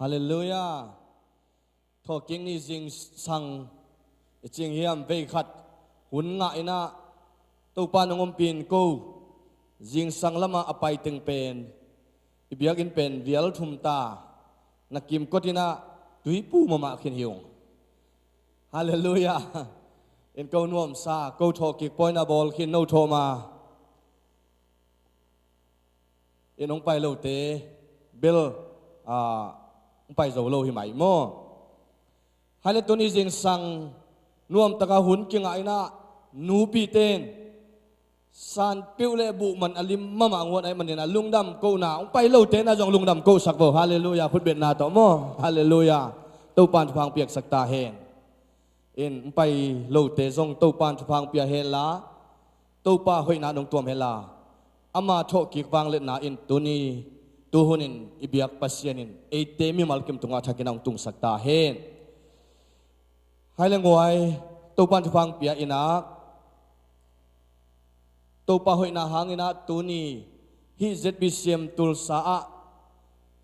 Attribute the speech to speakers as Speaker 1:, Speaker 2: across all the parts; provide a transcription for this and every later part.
Speaker 1: ฮาเลลูยาทอกิงนี่จิงสังจิงเฮียมเวขัดหุ่นง่ายนะตัวปานงมปีนกูจิงสังละมาอภัยตึงเป็นอิบยักอินเป็นเวียลทุมตานักกิมกตินะดุยปูมาขินหิวฮาเลลูยาเอ็นกูนวมซากูทอกิกปอยนาบอลขินโนโทมาเอ็นองไปโลเตเบลไปโซโลหิมายโมให้เลตัวนี้จิงสังนวมตะกาหุนกิงไอนะนูปีเตนสันปิวเลบุมันอลิมมะมังวันไอมันเนี่ยนะลุงดำกูนาไปโลเตนะจงลุงดำกูสักบ่ฮาเลลูยาพุทธเบนนาต่อโมฮาเลลูยาตัวปานทุพังเปียกสักตาเฮนเอ็นไปโลเตจงตัวปานทุพังเปียเฮนละตัวป้าหอยนาดงตัวเฮลาอามาโชกิกวางเล่นนาอินตัวนี้ตัวหุนินอิบยักปัสยานินเอเตมิมัลกิมตุงอาทักินังตุงสักตาเฮนให้เลงไว้ตัวปันทุพังเปียอินักตัวป้าหอยนาหางอินักตัวนี้ฮิเซตบิเซียมตุลสาอะ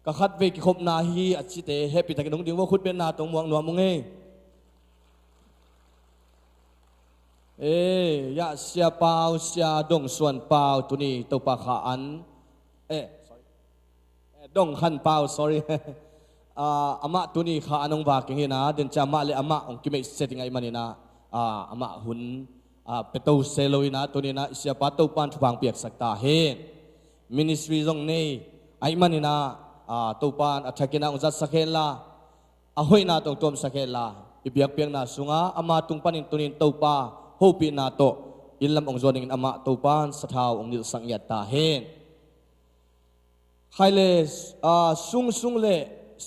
Speaker 1: กะขัดเวกิคบนาฮีอัจฉิเตเฮปิตะกินงดิ่งว่าขุดเป็นนาตรงมวงหนวมงยะเสียเปล่าเสียดงส่วนเปล่าตัวนี้ตัวป้าขาอันดงขันเปล่า sorry อามาตัวนี้ข้าอนงวากิงเฮนะเดินจามาเลอามาองกิเมเซติงไอมันนี่นะอามาหุนเปโตเซโลยนะตัวนี้นะเสียปัตตุปันทุพังเปียกสักตาเฮมินิสทรีจงนี้ไอมันนี่นะตุปันอัฐกินาอุจัดสักเฮลาหอยนาตรงตัวสักเฮลาอิบยักเปียงนาสุงาอามาตุงปันินตัวนี้ตุปาโฮปีนาโตอิลลัมองจอนิงอามาตุปันสะท้าวองนิลสังยัตตาเฮใครเลซุงเล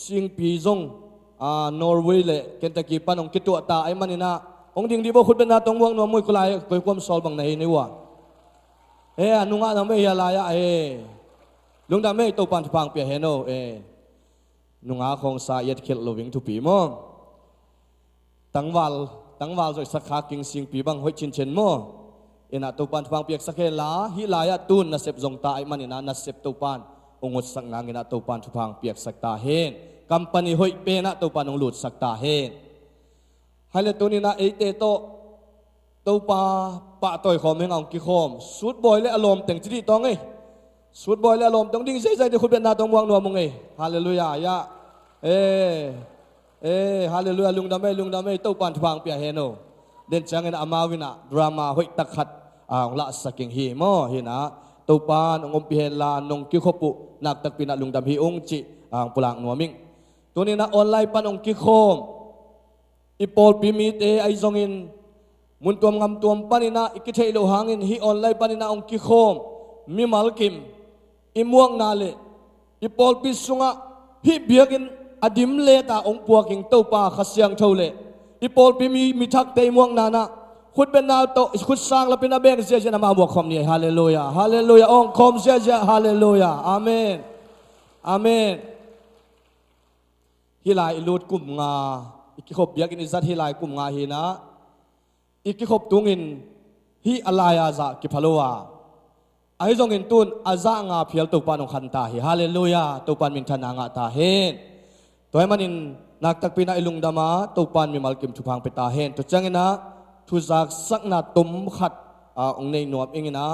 Speaker 1: สิงปีจงนอร์เวย์เลเคนตะกี้ปานองกิตัวตาไอมันนี่นะองดิ่งดีบ่ขุดเป็นนาตรงวงนวมมวยกุลายกวยความสอลบังในนี่วะนุงะนำไม่ยาลายะลุงดำไม่ตัวปันทุพังเปียเฮโนนุงะคงสายยัดเขลโลวิงทุปีมอตั้งวาลจอยสักขากิงสิงปีบังหอยชินเชนมอนะตัวปันทุพังเปียกสักเฮลาฮิลายะตุนนัสเซบจงตาไอมันนี่นะนัสเซบตัวปันองค์สังงานนะตัวปานทุพังเปียกสักตาเฮนกัมปนีหอยเปนะตัวปานองหลุดสักตาเฮนให้เลตัวนี้นะเอเตโตตัวปาปะต่อยขอมเฮงเอากิคอมสุดบอยและอารมณ์แต่งจิตตองสุดบอยและอารมณ์ต้องดิ้งใจใจที่คุณเป็นนาตรงวางนัวมึงฮาเลลูยายะฮาเลลูยาลุงดำไม่ตัวปานทุพังเปียเฮโนเด่นจังเงินอามาวินะดราม่าหอยตะขัดองละสักกิงฮีมอเฮนะตัวปานองค์พิเฮลานงกิขบุนักตักปีนักลุงดำฮีองจิปุลังนัวมิงตัวนี้นะออนไลน์ปานองกิโคมอีปอลปีมีเตไอซองอินมุนตัวงำตัวปานินะอีกิเทโลหางอินฮีออนไลน์ปานินะองกิโคมมีมัลกิมอีม่วงนาเลอีปอลปีสุงะฮีเบียกินอดิมเลตาองปวกิงตัวปาขัดเสียงเท่าเลอีปอลปีมีทักเตม่วงนานะขุดเป็นนาโตขุดสร้างแล้วเป็นนาเบงเสียจะนำมาบวกคอมนี่ฮาเลลูยาฮาเลลูยาองคอมเสียจะฮาเลลูยาอาเมนอาเมนฮิลายลูดกุมงาอีกขบยักอินอิสัตฮิลายกุมงาฮีนะอีกขบตุงินฮีอลายอาซากิพาโลวาไอจงอินตุนอาซางาเพียลตุปานองขันตาฮีฮาเลลูยาตุปานมินทนางาตาเฮนตัวมันอินนักตักปีนาอิลุงดามาตุปานมีมัลกิมทุพังเปตาเฮนตัวจังอินะทุจักสักนาตุมขัดองในหนวมเองนะ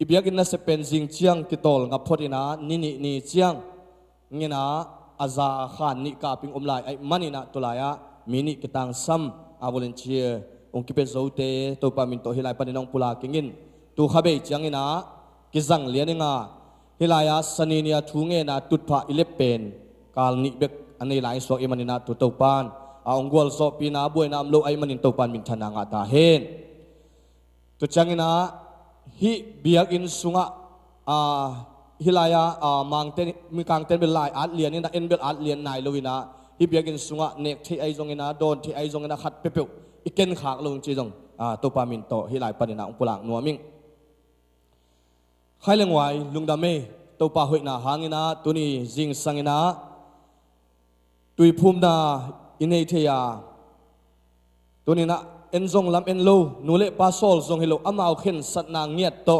Speaker 1: อิบยักอินนะเสเป็นจิงเจียงกิตอลกับพอดีนะนี่เจียงเงี้ยนะอาซาขานนิกาปิงอมลายไอมันนี่นะตุลายะมินิกิตังซัมวอลเลนเชียองคิเปโซเตตัวปามินโตฮิลายปานินองปุลากิงินตัวขบเจียงนะกิจังเลียนงาฮิลายะสนีเนียทุงเงนะตุดพะอิเลเปนกาลนิเบกอันนี้หลายสวกอิมันนี่นะตัวปานองกวลโซปีนาบุยนามโลไอมันอินตัวปานมินทนางาตาเฮนตัวจังนะฮิเบียกินสุงะฮิลายะมังเตนมีกางเตนเป็นลายอัดเลียนนี่นะเอ็นเบลอัดเลียนนายลูวินะฮิเบียกินสุงะเนกที่ไอจงนะโดนที่ไอจงนะขัดเปรี้ยวอีกเกนขากลงจีจงตัวปามินโตฮิลายปานินาองปุลังนัวมิงใครเลี้ยงไว้ลุงดำเมตัวปาหอยนาหางนะตัวนี้จิงสังนะตุยภูมินาอินเอเทียตัวนี้นะเอ็นจงลำเอ็นโลนูเลปาโซลจงฮิโลอามาเอาเข็นสัตนางเงียดโต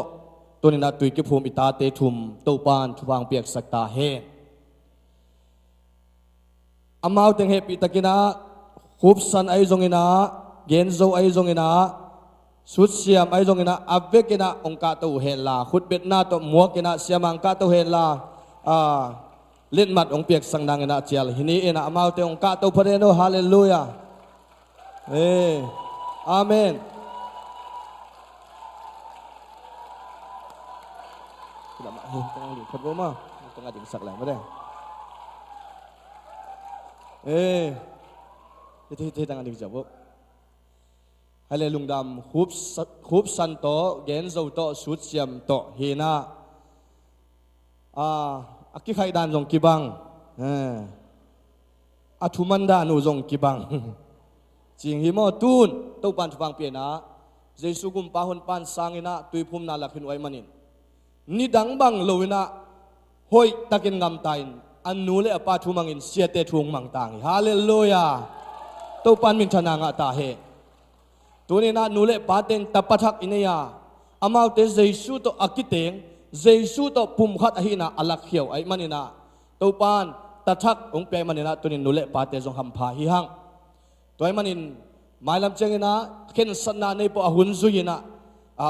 Speaker 1: ตัวนี้นะ ตุยกิภูมิอิตาเตทุมตัวปานทุวังเปียกสักตาเฮ amau teng he pi takina khup san ai zongina genzo ai zongina sut siam ai zongina avekina ongka to hela khut betna to muakina siamang ka to hela lit mat ong piak sang nangina chial hini ina amau te ongka to phareno hallelujah amen tidak mak tengah di khot ma tengah di sak lai ma de itu tengah di jawab hale lungdam khup san to gen zo to sut siam to hina aki khai dan jong kibang athumanda nu jong kibang jing hi mo tun to pan thwang pe na jesu gum pa hon pan sangina tuiphum na lakhin oi manin ni dang bang loina hoi takin ngam tain anu le apa thumangin siate thung mang tang hallelujah to pan min thana nga ta he tunina nule paten tapathak ineya amau te jesu to akiteng jesu to pumkhat ahina alak hiau ai manina to pan tathak ong pe manina tunin nule pate jong hampha hi hang toy manin mailam chengina khen sanna nei po ahun zuina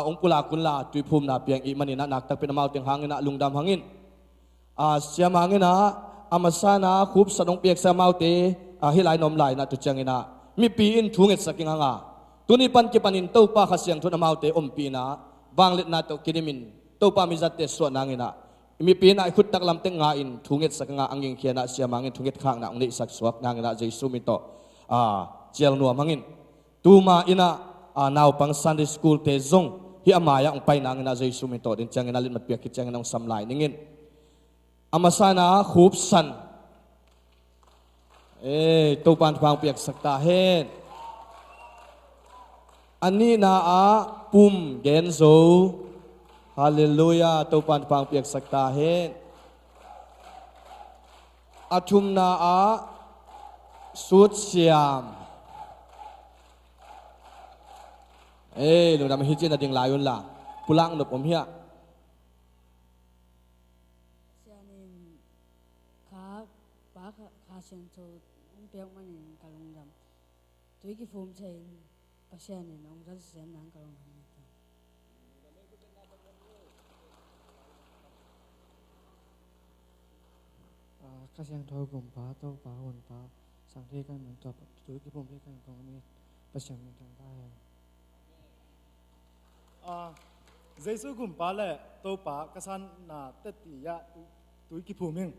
Speaker 1: ong pula kunla tuiphum na piang i manina nak tak pe amau teng hangina lungdam hangin siamangina amasana khup sanong piak samau te hilai nom lai na tu changina mi pi in thunget saking hanga tuni pan ki panin to pa khasyang thun amau te ompi na banglet na to kinimin to pa mi zatte so nangina mi pi na khut tak lam teng nga in thunget sakanga anging khiana siamangin thunget khang na ongni sak suak nangina jesu mi to chial nuam hangin tuma ina naw pang Sunday school te zong hi amaya ong pai nangina jesu mi to din changina lit mat piak ki changina ong samlai ningin amasana khup san to pan phang piak sakta hen ani na pum genzo hallelujah to pan phang piak sakta hen athum na sut siam lu nam hi chin ading layun la pulang no pom hia
Speaker 2: siang cho piak manin kalung dam tui ki phum chain pasian ni nong ran sian nang kalung dam
Speaker 3: ka siang thoi gum pa to pa hon pa sang the kan mun to tui ki phum the kan kong ni pasian ni tang da
Speaker 4: jesu gum pa le to pa kasan na teti ya tui ki phum ming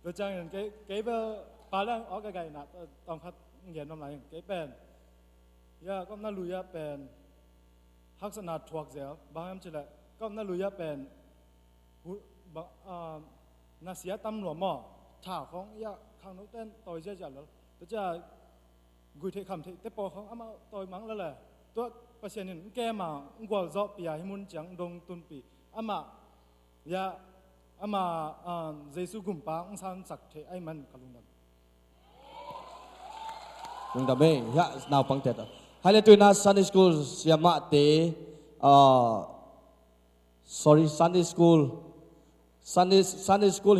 Speaker 4: rồi chẳng cái bà lang ở cái nè tông khát nghiền năm lại cái bền ya có na lùi ya bền hắc sơn nát thuộc dẻo bà em chỉ là có na lùi ya bền na xía tâm lúa mò thả không ya khang nấu tên tôi chơi chả lắm tôi chơi gửi thế khẩm thế tế bò không ama tôi mắng là tôi bác sĩ nên cái mà qua gió bìa hi muốn chẳng đông tuân bì ama ya ama jesu gumpa ang san sakte ay man kalungdam
Speaker 1: lungdam ya naw pang te hale tu na Sunday school siama te sorry Sunday school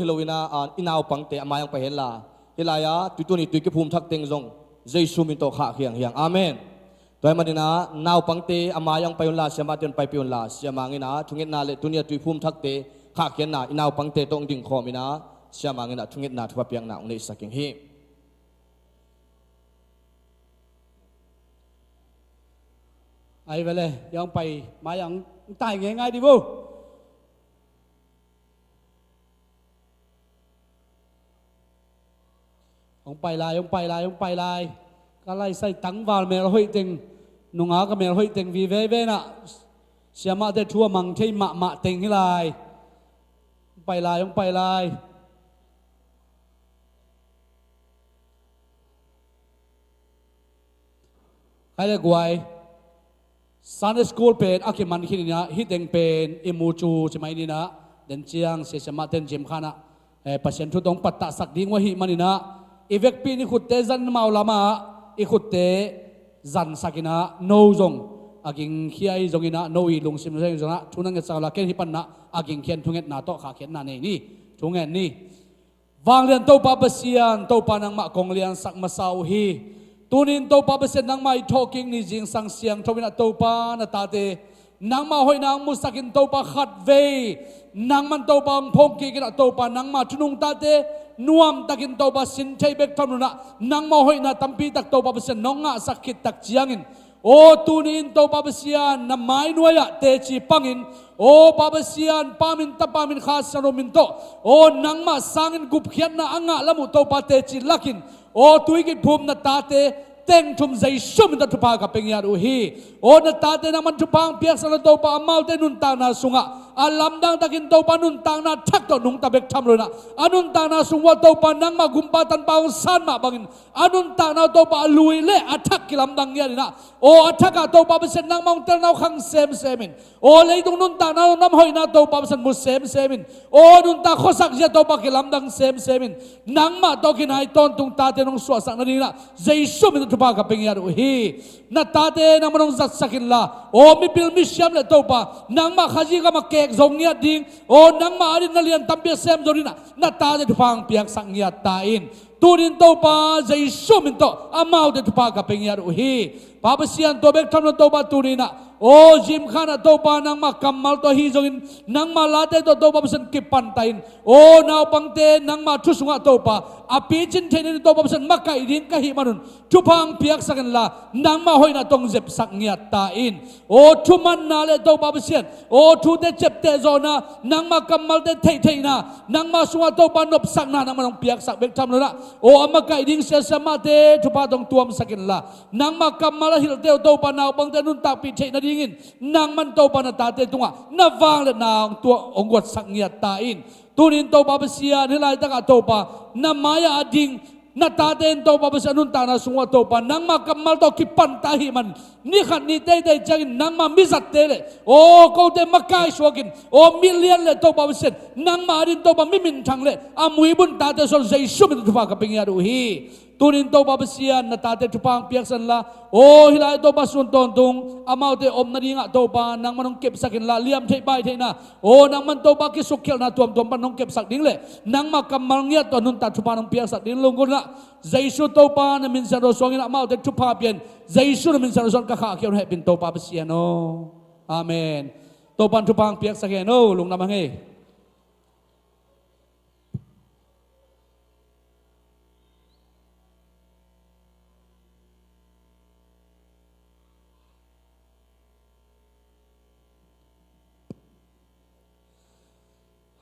Speaker 1: hilowina inaw pang te amayang pahela hilaya tutuni tu ki phum thak teng jong jesu min to kha khiang hiang amen toy manina naw pang te amayang payunla siama ten pai piunla siamangina thungit na le tunia tu phum thak te khá kiến na inaw pang te tong ding kho mina siama ngena thungit na thwa piang na ong nei saking hi
Speaker 5: ai về đây yang pai mà yang tai nghe ngay đi bu ông pai lại cái lại say tăng vào mẹ hội tình nung á cái mẹ hội tình vì về nè siama te thua mang thấy mạ tình hi lại ông pai lại hay là quay Sunday school pen akiman hinina hiteng pen imuchu chimai nina den chiang se sama ten jim khana pasien thu dong patta sak ding wa hi manina evek pi ni khutte zan maulama i khutte zan sakina no zong aging khiai zongina no i lung sim zeng zona thunang cha la ken hi panna aging khian thunget na to kha khen na nei ni thungen ni วางเรียนโตปาเบเซียนโตปานังมะกงเลียนสักมาสาวฮีตูนินโตปาเบเซียนนังมาอีทอกิ้งนี่จิงสังเสียงทวินาโตปานาตาเตนังมาหอยนางมุสักินโตปาขัดเวนังมันโตปาพงกีกินโตปานังมาชุนุงตาเตนวมตักินโตปาสินเทเบกทำนุนะนังมาหอยนาตัมปีตักโตปาเบเซียนน้องงะสักขิดตักเจียงินโอ้ตูนินโตปาเบเซียนนำไม้นวยะเตจีปังอินโอ้ปาเบเซียนปามินตะปามินข้าสโนมินโตโอ้นังมาสังอินกุบเขียนนะอังงะละมุโตปาเตจีลักินโอ้ตุยกินภูมินาตาเตเต็งทุมใจชุ่มนัทุพากับเป็งยาดูฮีโอ้นาตาเตนังมันทุพังเปียกสารโตปาอมาเตนุนตานาสุงะอาลัมดังตะกินโตปานุนตางนาทักตนุงตะเบกทำเลยนะอานุนตางนาสุงวะโตปานังมากุมปาตันปาอุสันมาบังอินอานุนตางนาโตปาลุยเละอัทักกิลัมดังเงี้ยนะโอ้อัทักโตปาเปเซนนังมองเตนเอาขังเซมมินโอ้เลยตรงนุนตางนาน้ำหอยนาโตปาเปเซนมุเซมมินโอ้นุนตาข้อสักเจโตปากิลัมดังเซมินนังมาโตกินไอตอนตุงตาเตนงสวสักนั่นนี่นะใจชุ่มนัทุพากับเป็งยาดูฮีนาตาเตนังมันงจัดสักินละโอ้มิบิลมิเชียมเลโตปานังมาขจีก็มาเกกซงเงียดิงโอ้นังมาอารินนาเลียนตัมเปียเซมโดรินะนาตาเตทุพังเปียกสังเงียตาอินตูนินโตปาใจชุ่มมินโตอามาเตทุพากับเป็งยาดูฮีปาเปเซียนโตเบกทำนันโตปาตูนินะโอ้จิมขานะโตปานังมากัมมัลโตฮีจงอินนังมาลาเตโตปาเปเซนกิปันตาอินโอ้นาวปังเตนังมาทุสุงะโตปาอภิจินเทนินโตปาเปเซนมักไก่ดินกะฮิมานุนทุพังเปียกสักันละนังมาหอยนะตงเจ็บสักเงียตาอินโอ้ทุมันนาเลโตปาเปเซียนโอ้ทุเตเจ็บเตโซนานังมากัมมัลเตเทนะนังมาสุงะโตปานบสักนานังมาตงเปียกสักเบกทำเลยนะโอ้อมักไก่ดินเสียสมาเตทุพาตงตัวมสักินละนังมากัมมัลฮิลเตโตปานาวปังเตนุนตาปิเทนะดิงินนังมันโตปานาตาเตตุงะนาวางleนางตัวองกวดสักเงียตาอินตูนินโตปาเปเซียนิลายตะกะโตปานามายาดิงนาตาเตนโตปาเปเซียนุนตานาสุงวะโตปานังมากัมมัลโตกิปันตาหิมันนี่ขันนี่เตจักินนังมามิสัตเตเลโอ้เขาเตมักไก่สวกินโอ้มิเลียนเลโตปาเปเซียนังมาดินโตปามิมินทังเลอามุยบุนตาเตสอนใจชุ่มทุพากับเป็งยาดูฮีตูนินโตปาเปเซียนนาตาเตทุพังเปียกสันละโอ้ฮิลายโตปาสุนตอนตุงอามาเตอมนาดิงะโตปานังมันองเก็บสักินละเลียมเทใบเทนะโอ้นังมันโตปากิสุกเขียวนะตัวมันองเก็บสักดิ้งเลยนังมากัมมัลเงียตอนนุนตาทุพานองเปียกสักดิ้งลงกุนละใจสุโตปานมินซาโรสวงินอามาเตทุพาเปียนใจสุนมินซาโรสวนกะขาเขียวให้เป็นโตปาเปเซียนโออาเมนโตปันทุพังเปียกสักเฮโนลงนำมาให้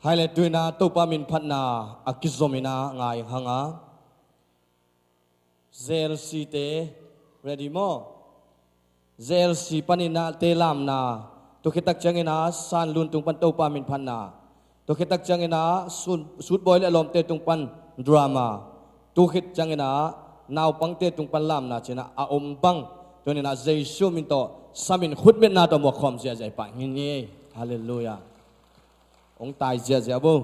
Speaker 1: ไฮไลท์ด้วยนะตุปามินพัฒนาอากิโซมินาง่ายหังอาเซลซีเตเรดิโมเซลซีปานินาเตลามนาตุกิตักจังเงินาสันลุนตุงปันตุปามินพัฒนาตุกิตักจังเงินาสุดบอยเลลอมเตตุงปันดราม่าตุกิตจังเงินานาวปังเตตุงปันลามนาเชนะอาอมบังตัวนี้นะเจซูมินโตสามินขุดเม็ดนาตัวหมวกคอมเสียใจปังฮินนี่ฮาเลลูยาองตายเสียบุ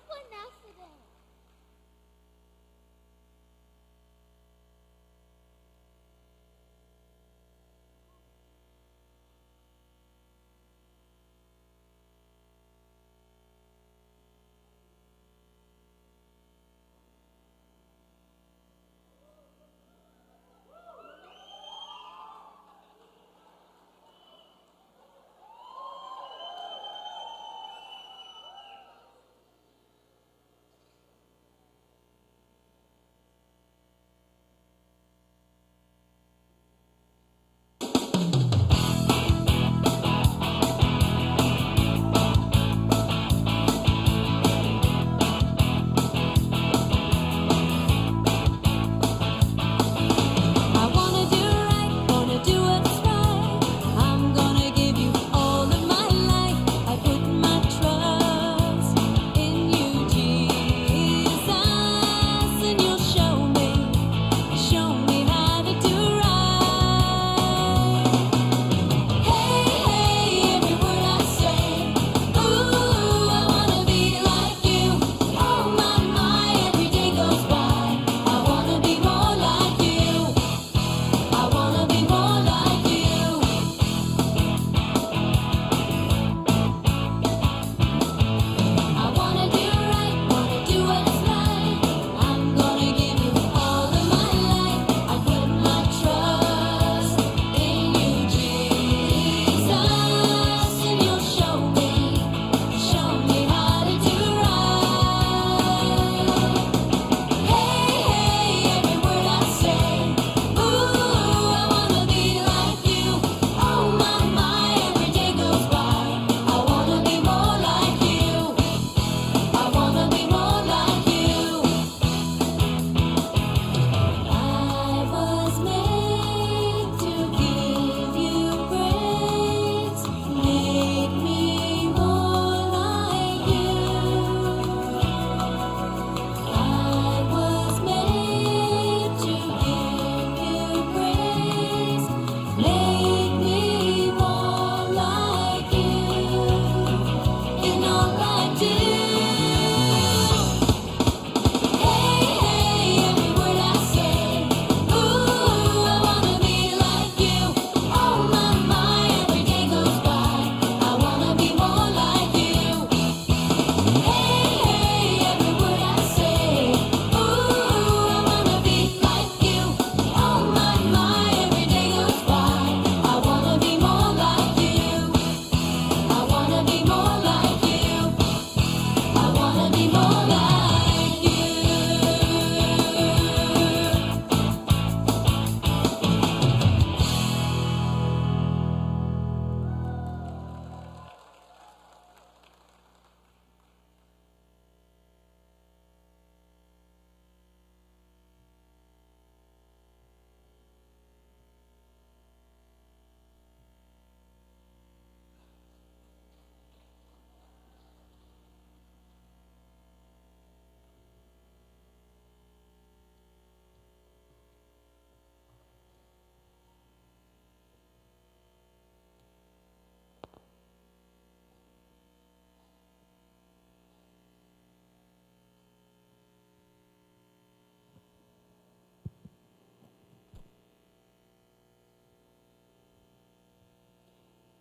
Speaker 6: One accident.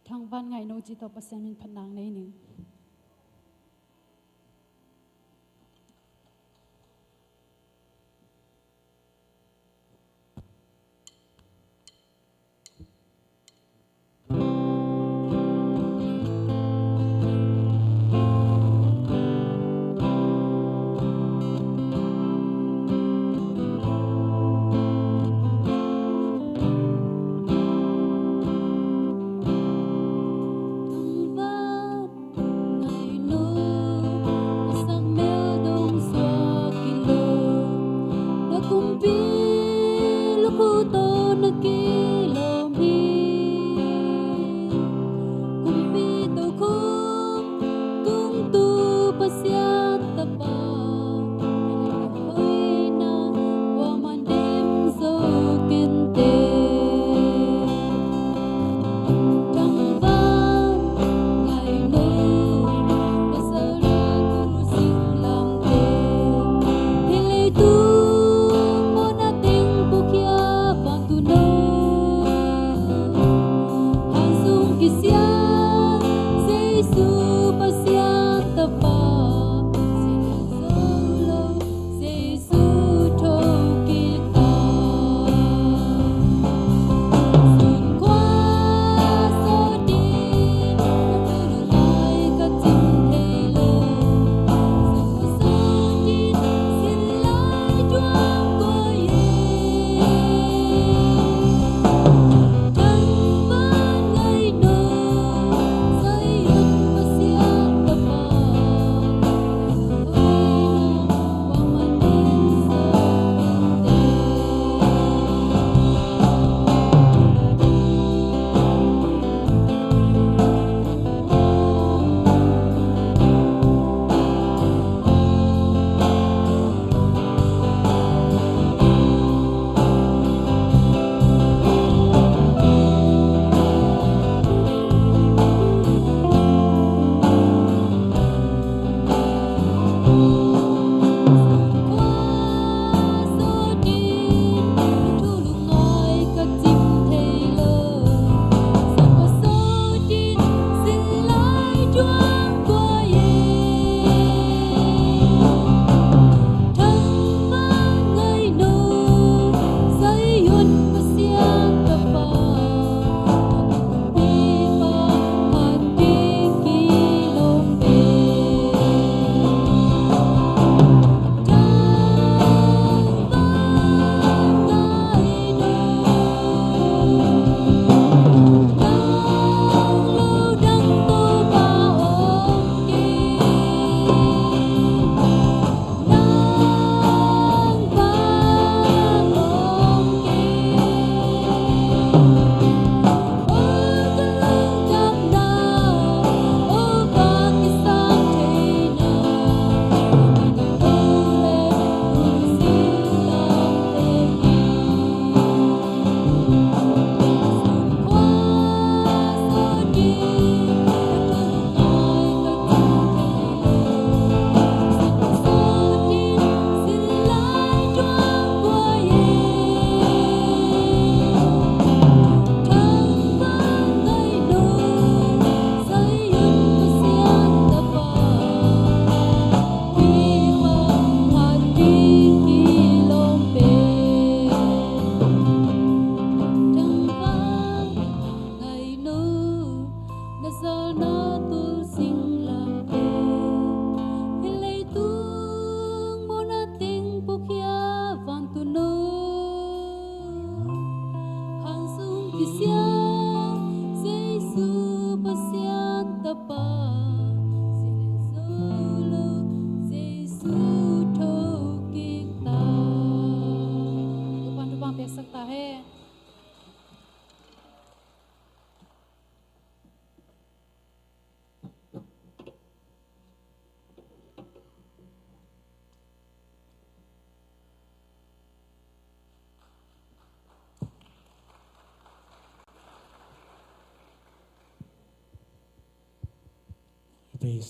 Speaker 7: thang van ngai no chi to pasen in phanang nei ning
Speaker 6: Thang van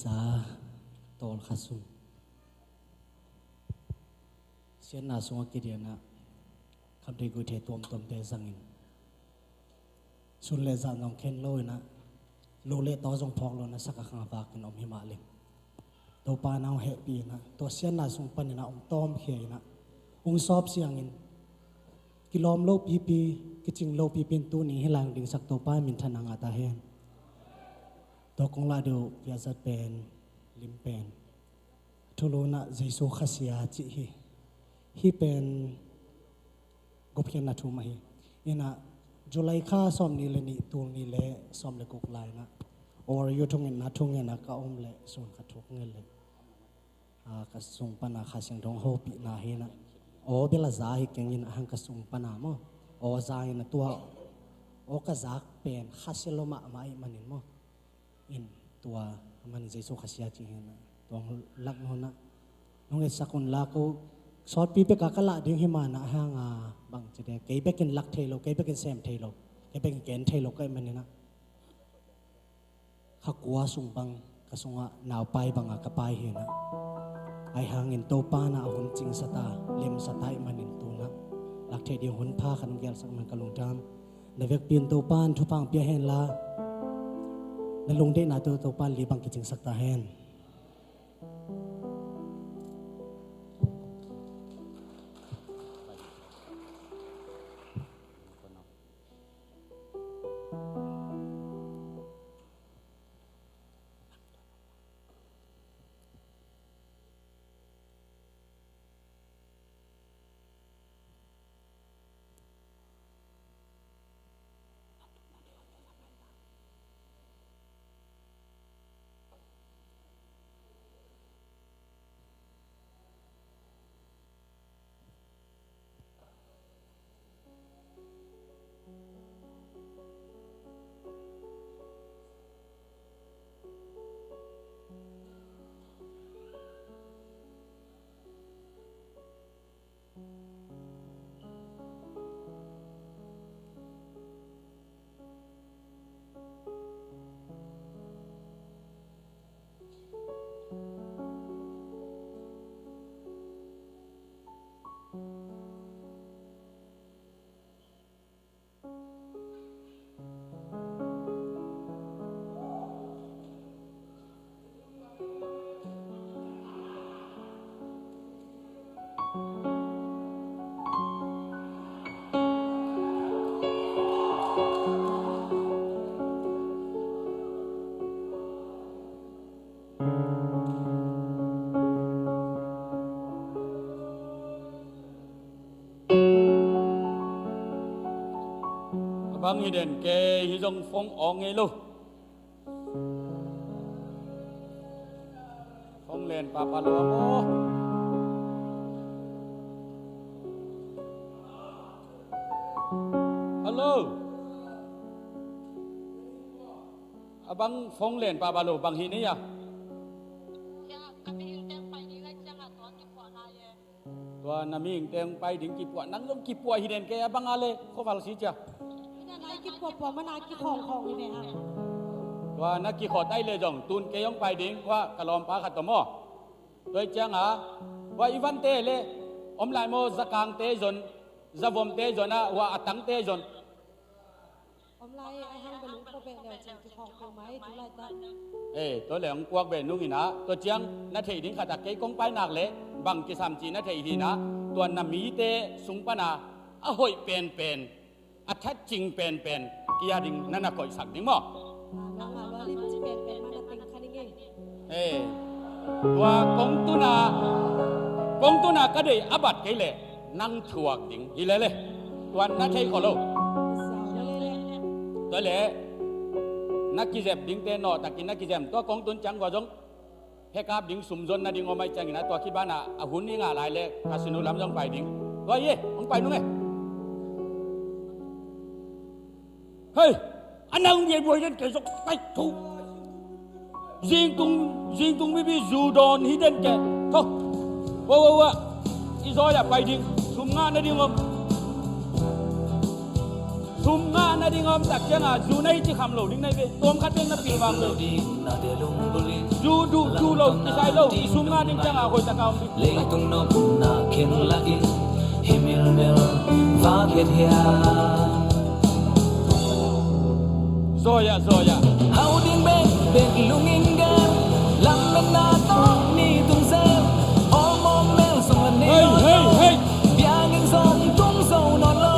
Speaker 5: สาตอลขัสุงเสียนาสงกิเดียนะคำที่กูเทตวมตมเตสังอินสุนเลจานองเคนโลยนะโลเลตอจงพอกโลนะสักขังบากินอมหิมาลิงตัวปานเอาเฮปีนะตัวเสียนาสงปันนะองตอมเขียนะองสอบเสียงอินกิลอมโลปีปีกิจิงโลปีเป็นตัวนี้ให้ลางดิ่งสักตัวป้ามินทนังอาตาเฮนตัวกงลาดูพิอาซัดเป็นลิมเป็นทุโลนะเจสุขัสยาจิฮีเป็นกบเขียนนาทูมาฮีอินะจุลัยข้าสอมนี่เลนี่ตัวนี้เลสอมเลกุกไลนะโอรยุทงเงินนาทงเงินนะก็อมเลส่วนกระทุกเงินเลยกระสุงปนาขาเสียงทองโฮปีนาฮีนะโอเบลาซาฮิเก่งยินหังกระสุงปนามโอซาฮินะตัวโอกระซักเป็นขัสโลมาไม่มันนินมั้อินตัวมันเจสุขัสยาจิเฮนะตัวลักโนนะน้องเอสักคนลักก็สอดปีเปกากะละดิ้งหิมานะห่างบังจะได้เกยเปกินลักเทโลเกยเปกินแซมเทโลเกยเปกินแกนเทโลก็มันนี่นะข้ากัวสุงบังกระสุงะหนาวไปบังกะไปเห็นะไอหางเงินโตปานะหุ่นจริงสตาเล็มสตามันนินตัวนะลักเทเดียวหุ่นผ้าขันเกลสักมันกะลงดำในเวกเปลี่ยนโตปานทุพังเปียเห็นละในลงได้นาตัวโตปานลีบังกิจริงสักตาเห็น
Speaker 1: บางฮีเด่นเกฮิจงฟงอองไงลูกฟงเลนปาปาโลโมฮัลโหลบางฟงเลนปาปาโลบางฮีนี่ยตัวนามิงเต็งไปถึงกี่ปวดนั่งลงกี่ปวดฮีเด่นเกบางอะไรเขาฟังสิจ้ะ
Speaker 2: นายกิปวมันายกิของอยู่เนี่ยฮะ
Speaker 1: ว่านักกีฬาได้เลยจงตูนเกยองไปดิ้งว่ากะลอมปาขัดตมอโดยจังหาว่าอีวันเตเลอมลายโมสกางเตจนจะวมเตจนะว่าอัตังเตจน
Speaker 2: อมลายไอฮังเป็นลุงโปเปเดียวจริงกิของไหมดูไรตั้ง
Speaker 1: ตัวเหลืองกวกเบนุ่งหินะตัวเจียงนาทีดิ้งขัดตะเกยกงไปหนักเลยบังกิสามจีนาทีหินะตัวนามีเตสุงปนาอหอยเป็นอัฐจริงเป็นกิยาดิงนั่นน่ะคอยสักดิ้งมั้ง
Speaker 2: น้องมาว่าลิมจะเป็นมาติงคันนี้
Speaker 1: ว่ากงตุนาก็ได้อบัดกันเลยนั่งถ่วงดิ้งฮีเลยตัวนั่นใช่ขอโลตัวเลยนักกิจเจ็บดิ้งเตนอตักกินนักกิจเจ็บตัวกงตุนจังกว่าจงเฮกาบดิ้งสุ่มจนนะดิ้งออกมาจังนะตัวคิดบ้านน่ะหุ่นนี่งาลายเลยคาสิโนล้ำจงไปดิ้งตัวเย่มึงไปนู่นไงเฮ้ยอันนั้นเย็นวันนั้นเกิดสกไปทุกยิงตุงไม่มีจูดอนฮิดเด้นแกทุกว่าอีซอยอย่าไปดิ้งสุ่มงานนะดิ้งผมสุ่มงานนะ
Speaker 5: na ding om tak chang a zu nei chi kham lo ding nei ve tom khat ding na pi wang lo du lo ti sai lo ti sum nga ding chang a khoi ta kaum ding
Speaker 6: le tung no na khen la in himil mel va get hia
Speaker 5: zoya
Speaker 6: hau ding be lunging ga lam na to ni tung se all mom mel song an
Speaker 5: hey
Speaker 6: biang in song tung so no lo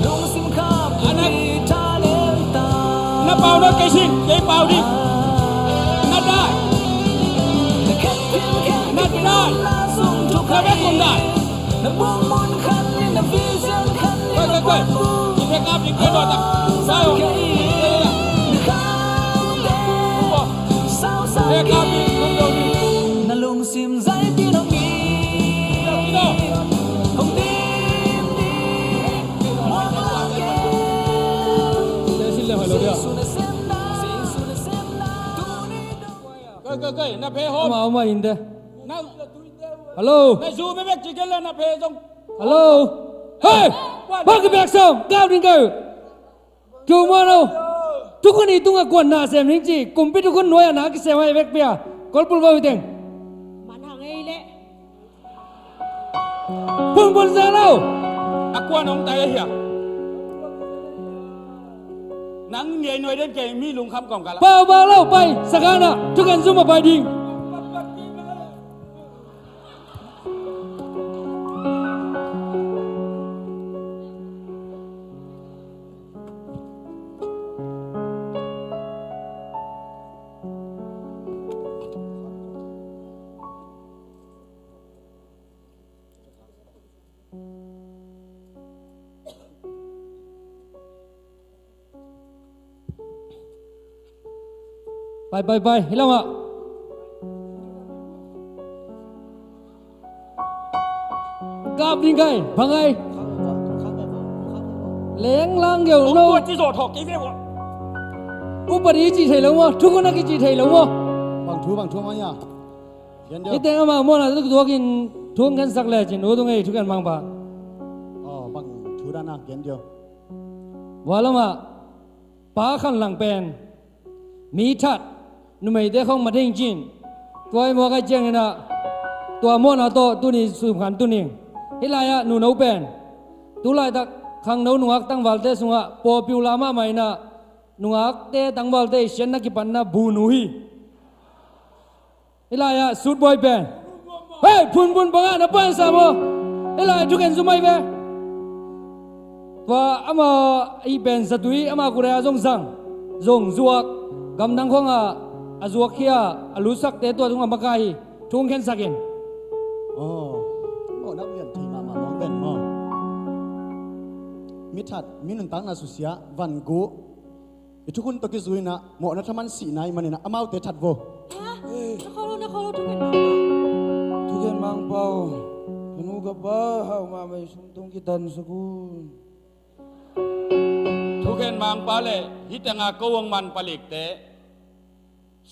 Speaker 6: lung sim kha
Speaker 5: Anak.
Speaker 6: ta le ta
Speaker 5: na pau na kai sing kai pau ding na da na da na be kong da
Speaker 6: na buông môn khăn như là vision khăn như là
Speaker 5: coi đi về cam đi coi ta sao về cam đi không đâu đi
Speaker 6: na lung sim dai ti no mi không tim đi mua la ke
Speaker 5: xin lỗi hỏi lỗi đi
Speaker 6: su na sem na tu ni
Speaker 5: coi na phe hôm
Speaker 3: Ama ama inde.
Speaker 5: na
Speaker 3: Hello.
Speaker 5: na zu be be chỉ cái là na phe trong
Speaker 3: Hello. Hey. Welcome back song. Gao ding gao. Chu mo đâu. ทุกคนนี่ตุ้งกวนนาเสียมจริงๆกลุ่มพี่ทุกคนน้อยนะกิเสียไว้เวกเปียกอลปุลว่าวิเตง
Speaker 2: มันหางไอ้เละ
Speaker 3: พุ่งบนเสียแล้ว
Speaker 5: aku nong tai hia nang ngai noi den ke mi lung kham kong ka la
Speaker 3: เบาๆแล้วไปสักการะทุกคนซุ่มมาไปดิง ไปเห็นแล้วมั้ยกราบดิงไงพังไงเลี้ยงลังเกี่ยว
Speaker 5: ผม
Speaker 3: โน้
Speaker 5: ตัวที่โสดถกกี่เว้ย
Speaker 3: อุปนิจิไทยแล้วมั้ยทุกคนนักจิไทยแล้วมั้ย
Speaker 1: bang thu maya yan
Speaker 3: ไอ้
Speaker 1: de
Speaker 3: เต็งอามามั่วนะตัวกินทุ่งกันสักเลยจินโอ้ตรงไงทุกคนมังปะ
Speaker 1: oh bang thu da na yan de
Speaker 3: ว่าแล้วมั้ยป้าขันหลังเป็นมีทัดนุ่มไอ้เด็กของมาเด้งจินตัวไอ้มัวก็เจียงนะตัวมั่วนะตัวนี้สืบขันตัวนี้เฮลายะหนูเอาเป็นตัวลายตะขังหนูหนูอักตั้งวัลเตสุงะปอปิวลามาไม่นะหนูอักเตตั้งวัลเตเชนนักกิปันนะบูนุฮีเฮลายะสุดบอยเป็นเฮ้ยพุนบังอ่ะนับเป็นสามโเฮลายะทุกคนสมัยเป็นว่าอามาไอ้เป็นสตุยอามากุเรียจงสังจงจวกกำนังของอาจวกเขียอาลุสักเตตัวตรงมาไกลทุ่งเข็นสักิน
Speaker 1: oh nak yan thi ma mong ben mo mi that mi nun tang na susia van go itu kun to ki zuina mo na thaman si nai manina amau te that vo
Speaker 2: ฮะนักเขารู้ทุกคน
Speaker 8: Tugan mangpau, penuga bahaw mamay sumtong kitan sakun.
Speaker 5: ทุกเห็นมังปาเลฮิตงากวงมันปลิกเต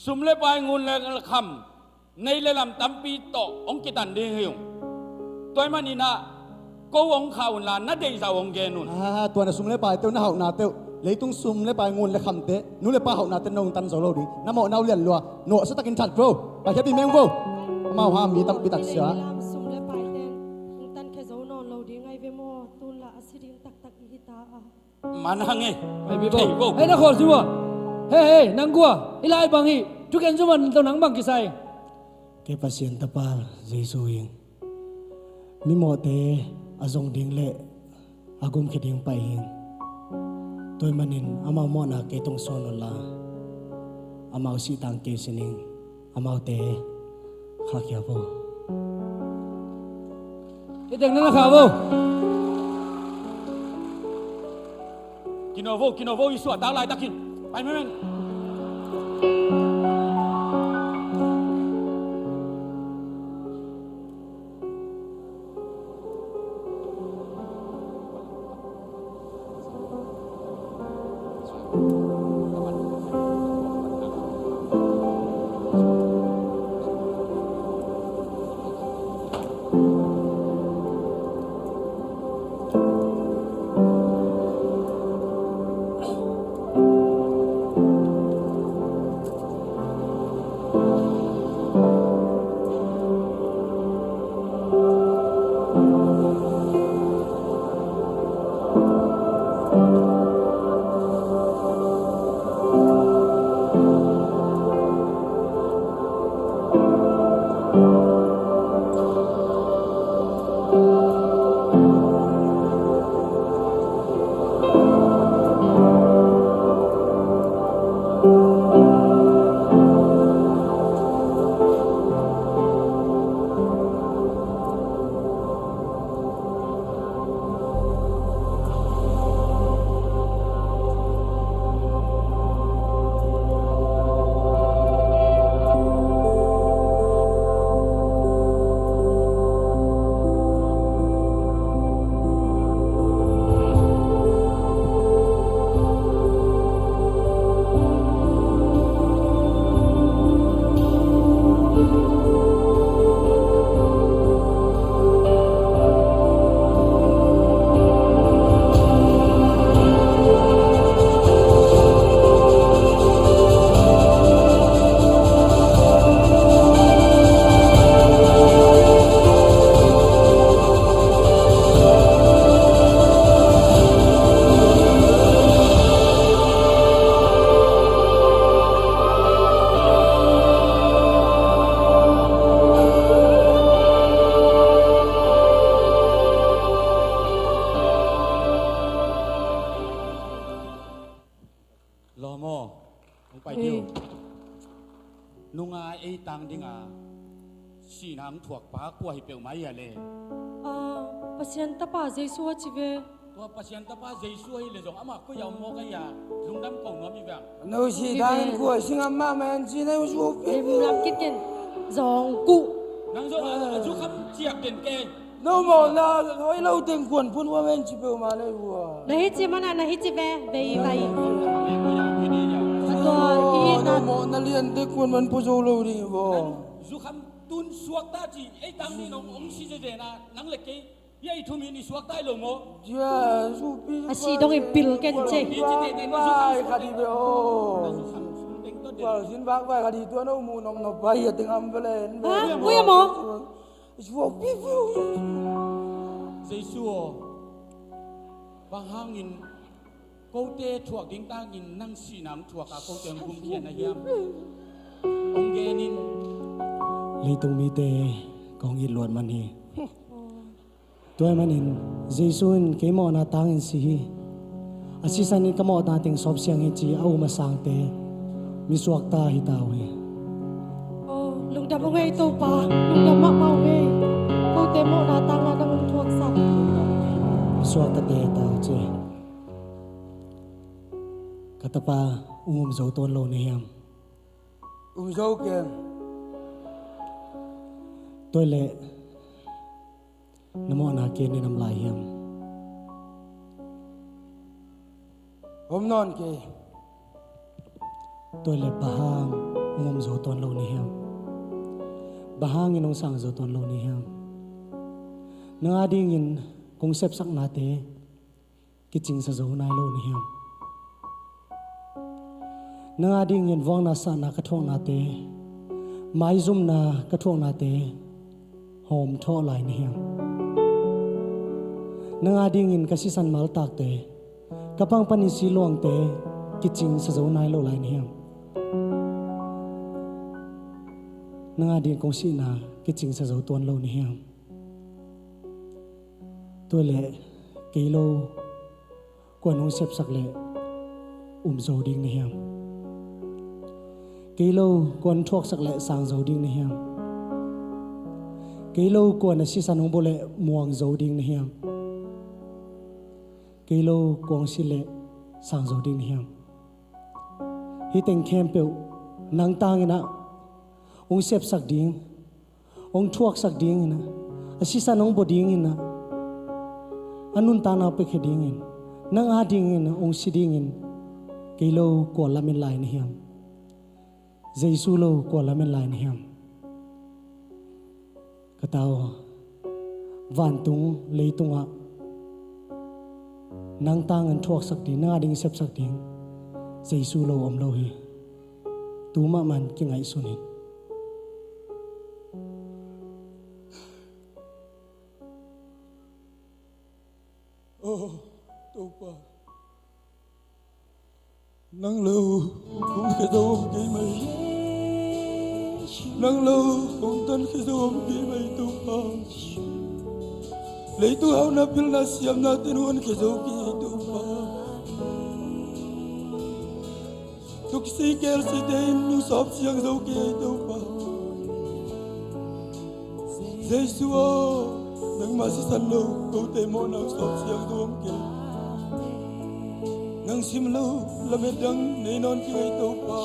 Speaker 5: สุมเลปายงุนเลคำในเลลำตัมปีโตองกิตันดีหิวตัวมันนี่นะกวงข่าวลานัดเดย์สาวงเกนุน
Speaker 1: ตัวna sum le pai teu na hau na teu leitung sum le pai ngun le kham te nu le pa hau na te nong tan zo lo di na mo nau lian lua no sa takin that bro pa ke pi meng vo mau ha mi tam pi tak sia
Speaker 2: ซุ่มและไปเต้นตันแค่เจ้านอนเราดีไงเวโมตุนละอสิดิงตักอีตา
Speaker 5: มันหังไง
Speaker 3: ไอ้พี่บอกไอ้นักขอสิวะเฮ้ยนังกัวอีลายบังฮีทุกคนสมันตัวนังบังกิไซ
Speaker 8: Ke pasien tapal, Jesu ing. Mimo te azong ding le, agum ke ding pai hing. Toy manin amau mo na ke tong sono la. Amau si tang ke sining, amau te khakya po.
Speaker 3: ไอ้เด็กนั่นนะครับผม
Speaker 5: กินโอโวอิสวดาวไลตะกินไปไหมแม่ง
Speaker 2: เ
Speaker 5: nang thuak pa kwa hi peu mai ya le
Speaker 2: pasien tapa Jesu chive
Speaker 5: tua pasien ta pa Jesu hi le jong ama ko yaw mo ka ya lungdam ko no mi bang
Speaker 6: nô si đang của sinh âm ma men chi này su
Speaker 2: em làm kít kiện dòng cụ
Speaker 5: nang zo ju kham chiak den ke
Speaker 6: nô mò là nói lâu tiền quần phun qua men chỉ bêu mà này vừa
Speaker 2: na hit chi mana na hit chi ve ve vai
Speaker 6: nô mò là liền tiền quần mình phun sâu lâu đi vừa
Speaker 5: ju kham tun suak ta chi ai dang ni nong ong si je na nang le ke ye thu mi ni suak tai lo mo
Speaker 6: yeah su pi
Speaker 2: asi dong em pil ken che
Speaker 6: vai khadi bêu vào xin bác vai khadi tua nô mù nong nộp vai tiếng âm về lên
Speaker 2: ha kuya mo
Speaker 6: su pi pi
Speaker 5: Jesu bang hangin câu te thuak ding ta ngin nang si nam thuak a câu te gum khian na yam ong ge nin
Speaker 8: lấy tung mi tê con ít luận man hi tôi man in Giêsu cái mỏ na tang in si asisan ni kamo ta ting sop siang hi chi au ma sang te mi suak ta hi tao hi
Speaker 2: lung đam ngay tô pa lung đam ma we cô te mo na tang na dam thuak sa
Speaker 8: mi suak ta te tao che katapa zo ton lo ni hiam
Speaker 6: dâu kìa
Speaker 8: tôi lệ namo na ke ni nam lai hiam
Speaker 6: hôm non kìa
Speaker 8: tôi lệ bahang zo ton lo ni hiam bahang in ong sang zo ton lo ni hiam nga ding in concept sak na te kiching sa zo nai lo ni hiam nga ding in wang na sa na ka thong na te mai zum na ka thong na te hom tho lai ni hiam nga ding in ka sisan mal tak te kapang pani silong te kiching sa zo nai lo lai ni hiam nga ding kong si na kiching sa zo ton lo ni hiam tôi lệ kilo quan ông xếp sắc lệ dầu đinh ni hiam kilo quan thuốc sắc lệ sang dầu đinh ni hiam kilo quan là si san ông bố lệ muang dầu đinh ni hiam kilo quan si lệ sang dầu đinh ni hiam hi tên kem pêu nang tang ina ông xếp sắc đinh ông thuốc sắc đinh ina si san ông bố đinh ina anun ta na pe khedingin nang a dingin ong sidingin kilo ko lamin line hiam Jesu lo ko lamin line hiam katao van tung leitunga nang tang an thuak sak di na ding sep sak ding Jesu lo om lo hi tu ma man ki ngai sunin
Speaker 6: đâu pa nắng lâu cũng cái dâu cái mây nắng lâu cũng tân cái dâu cái mây đâu pa lấy tu hao na pil na siam na tên huân cái dâu cái đâu pa tuk si kel si den nu sop siang dâu cái đâu pa Jesu nang masisan lo ko te mo na sop siang dom ke nang sim lo la me dang ne non ki ai to pa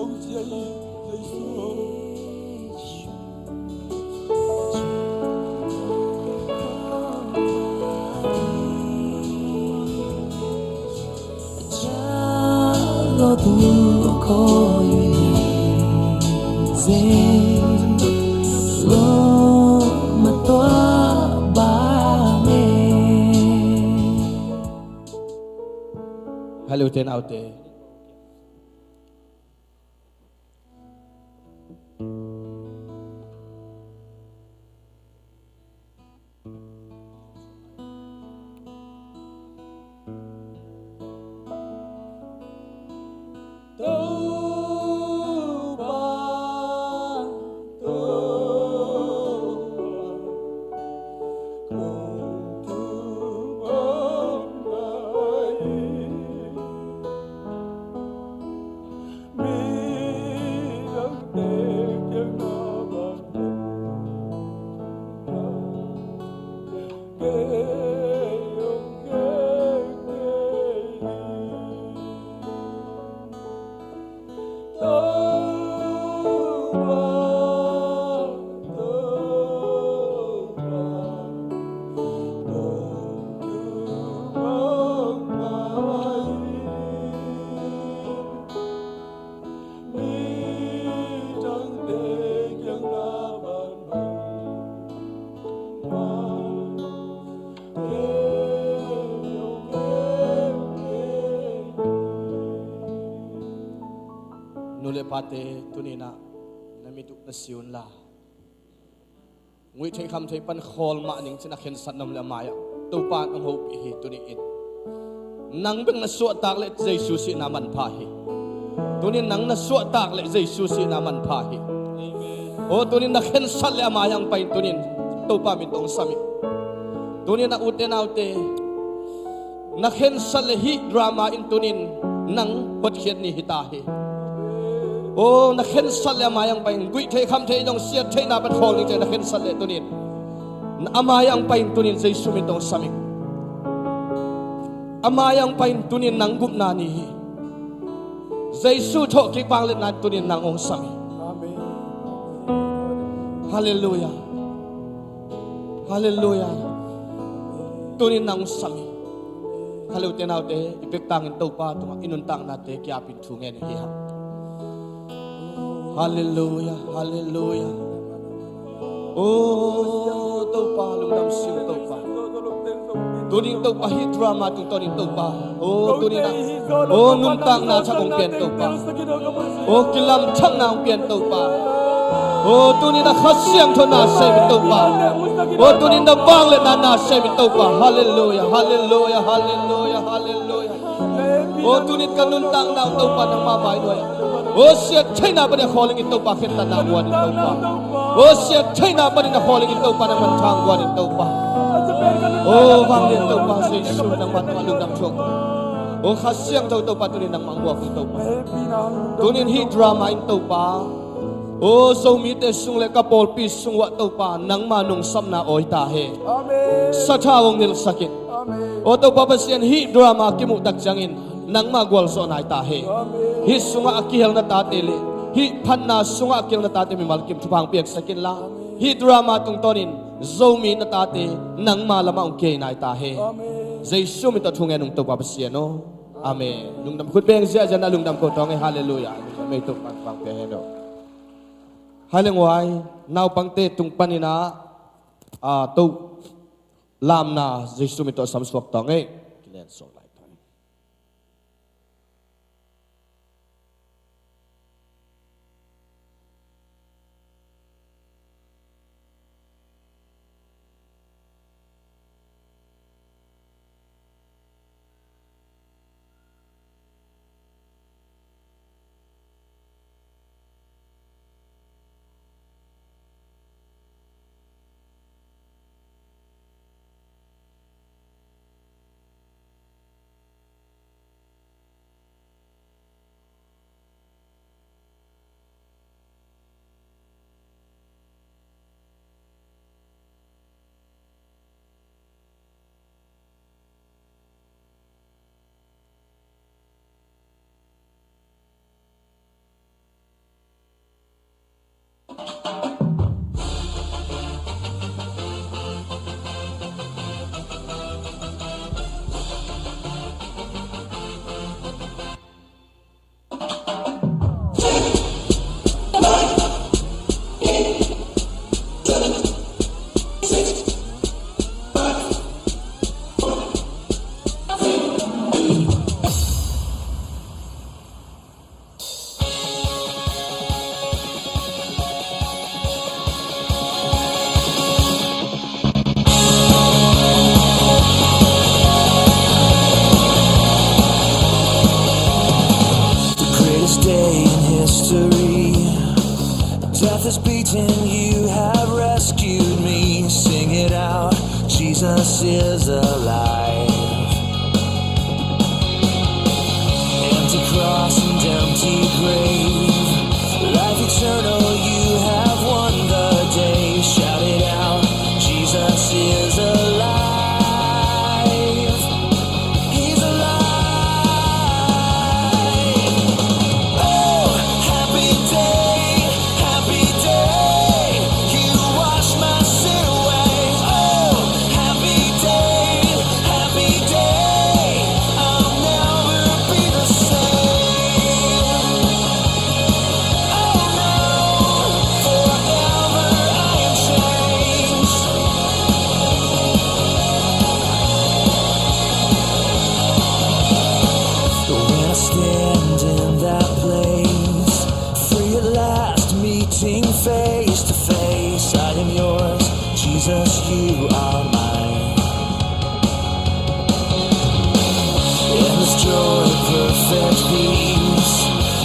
Speaker 6: ong chi ai Jesu lo tu ko yu lo ma to
Speaker 1: hello ten out there นุเลปาเตตุนีนะนามิตุนสิวนลา งุยเทคำเทปันคอลมาหนิงชนะเข็นสัตนำละมายตัวปานองหูปีฮีตัวนี้อินนังเป็นนัสวตากเล็เจสุสีนามันพาฮีตัวนี้นังนัสวตากเล็เจสุสีนามันพาฮีโอ้ตัวนี้นักเข็นสัตละมายังไปตัวนี้ตัวปามิตองสามิตัวนี้นักอุเตนาอุเตนักเข็นสัตละฮีดรามาอินตัวนี้นังบทเขียนนี้ฮิตาฮีโอ้นักเข็นสัตว์เลยมายังไปกุยเทคำเทยองเสียเทนาเป็นของนี่เจนักเข็นสัตว์เลยตัวนี้อามายังไปตัวนี้ใจสุมิตองสามิอามายังไปตัวนี้นังกุบนานีใจสุโถกิปังเล่นนัดตัวนี้นังองสามิฮาเลลูยาฮาเลลูยาตัวนี้นังสามิฮาเลลูยาเตอิเป็กตังอินตัวป้าตัวอินุนตังนาเตกิอาปินทุงเงินเฮียHallelujah, hallelujah. Oh, topa lungdam siu topa. Tuning topa hidrama tung tuning topa. Oh, tuning na. Oh, nuntang na sa kong pian topa. Oh, kilam chang na ang pian topa. Oh, tuning na khasyang to na sa topa. Oh, tuning na banglet na sa topa. Hallelujah, hallelujah, hallelujah, hallelujah. Oh, tuning ka nuntang na ang topa ng mamay noy. Oh, siya China ba niya calling ito pa kita na buwan ito pa. Oh, siya China ba niya calling ito pa naman tangguan ito pa. Oh, bangin ito pa sa isu ng matmalong ng chok. Oh, kasyang ito pa tunin ng mangwak ito pa. Tunin hidrama ito pa. Oh, so mite sung le kapol pis sung wat ito pa nang manong samna oy tahe. Sa tawong nilsakit. Oh, ito pa siyan hidrama kimutak jangin. Nang magwal so na tahe hi sunga akihel na tatele hi phanna sunga akihel na tate mi malkim thupang piak sakin la hi drama tung tonin zomi na tate nang malama ong ke na tahe jesu mi ta thungen ung to pa pasiano amen lungdam khut beng sia jana lungdam ko tong hallelujah me to pang pe heno halengwai naw pangte tung panina to lamna jesu mi to samswak tong kilen so
Speaker 6: Death is beaten, you have rescued me. Sing it out, Jesus is alive. Empty cross and empty grave, life eternal, you have won the day. Shout it out, Jesus is alive. He's alive. Oh, happy day. Jesus, you are mine. In this joy, perfect peace,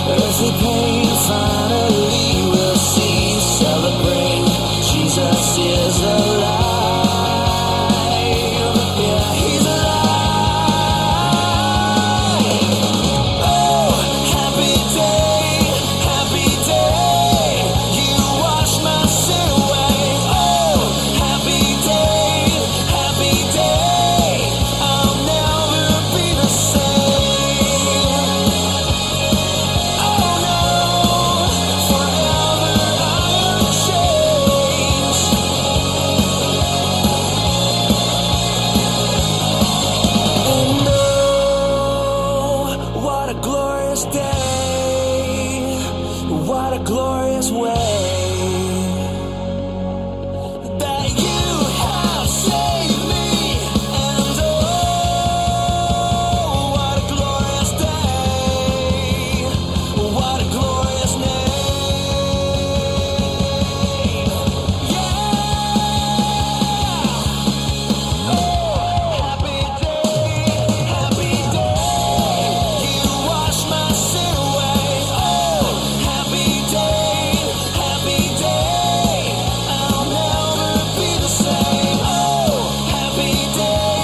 Speaker 6: earthly pain finally will cease. Celebrate, Jesus is alive. Yeah, he's alive. Oh, happy day, you wash my sin away. Oh, happy day, I'll never be the same. Oh no, forever I am changed. And oh, what a glorious day, what a glorious way that you have saved me. And oh, what a glorious day, what a glorious name. Yeah. Oh, happy day, you wash my sin away. Oh, happy day, I'll never be the same. Oh, happy day,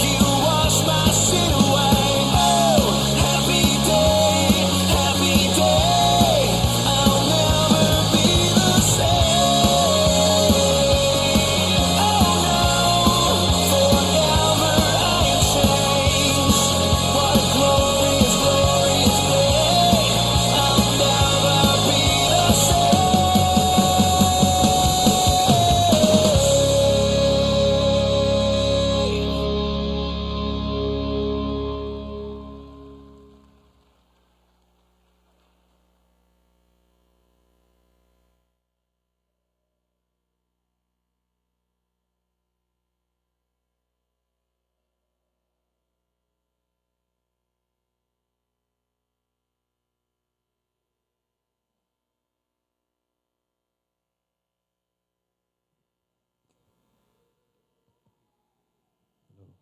Speaker 6: you wash my sin away. Oh, happy day, I'll never be the same. Oh no, forever I am changed. What a glorious, glorious day. I'll never be the same.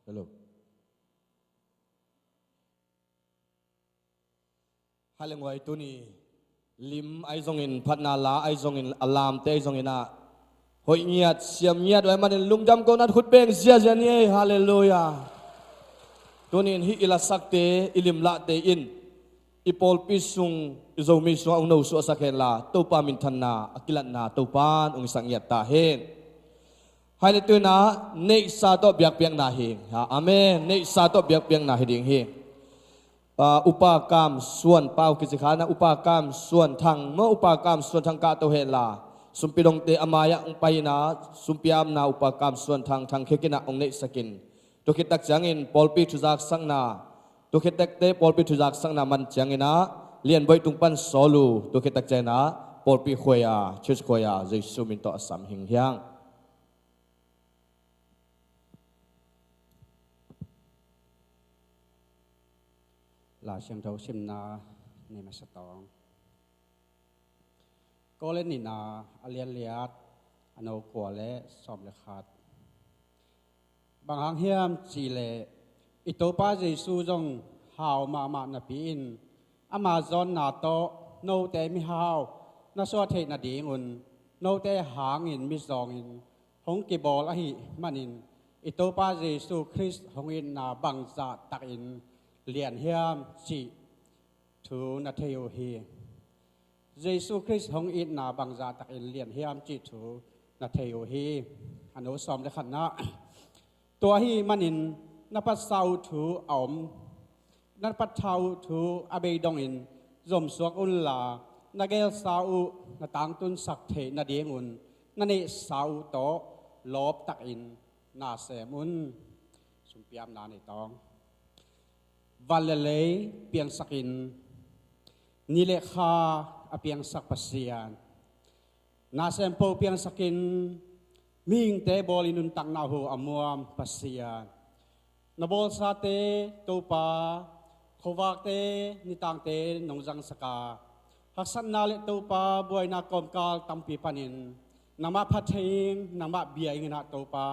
Speaker 1: ฮัลโหลฮัลโหลไว้ตัวนี้ลิมไอซงอินพัดนาลาไอซงอินอัลลามเตไอซงอินอะหอยเงียดเสียมเงียดไว้มันลุงจำก็นัดขุดเบงเสียเจนี่ฮาเลลูยาตัวนี้ฮิอิลาสักเตอิลิมละเตอินอีปอลปิสุงอิโซมิสุงอุโนสุสักเฮลาตัวปามินทันนาอักิลันนาตัวปานองสังเงียดตาเฮนให้ในตัวน่ะเนซาโตเบียกเปียงนาเฮงอาเมนเนซาโตเบียกเปียงนาเฮดิงเฮงอุปกรรมส่วนเป้ากิจการนะอุปกรรมส่วนทางเมื่ออุปกรรมส่วนทางกาโตเฮลาสุมปิดงเตอมายะองไปนะสุมพิยามนาอุปกรรมส่วนทางเคกินะองเนสกินตัวคิดตักจังอินปอลปีทุจักสังนาตัวคิดตักเตปอลปีทุจักสังนามันจังอินะเลียนใบตุงปันโซลูตัวคิดตักเจนะปอลปีขวยาชุดขวยาเจสุมินโตอสัมหิงเฮียง
Speaker 9: ลาเชียงเทาชิมนาในมาสตองก็เล่นนี่นาอเลียนเลียดอโนกัวและสอมเลขาดบางครั้งเฮียมจีเลอิโตป้าเจสูจงหาวมานาปีอินอามาซอนนาโตโนเตมิหาวนาสวดเทนาดีงุนโนเตหางอินมิซองอินหงกิบอลอหิมันอินอิโตป้าเจสูคริสหงอินนาบังซาตักอินเลียนเฮียมจีทูนาเทโอฮีเยซูคริสต์ของอินนาบังซาตักอินเลียนเฮียมจีทูนาเทโอฮีอันนู้สอมเลขันนะตัวฮีมันอินนับปัสสาวทูอมนับปัสเทาทูอาเบดองอินจมสวกอุลลานาเกลสาวนาตังตุนสักเทนาเดียงุนนันเอสาวโตลบตักอินนาเสมุนสุมพิยามนาในตองวันเลยเปียงสักินนิเลขาอเปียงสักปัสยานนาเซมโปเปียงสักินมิงเตบอลินุนตักนาหูอมัวมปัสยานนบอลซาเตตูปาโควากเตนิตังเตนงจังสกาฮักสันนาเลตูปาบวยนากอมกาลตัมปีปันิน นังมาพัดเองนังมาเบียอิงนะโตปา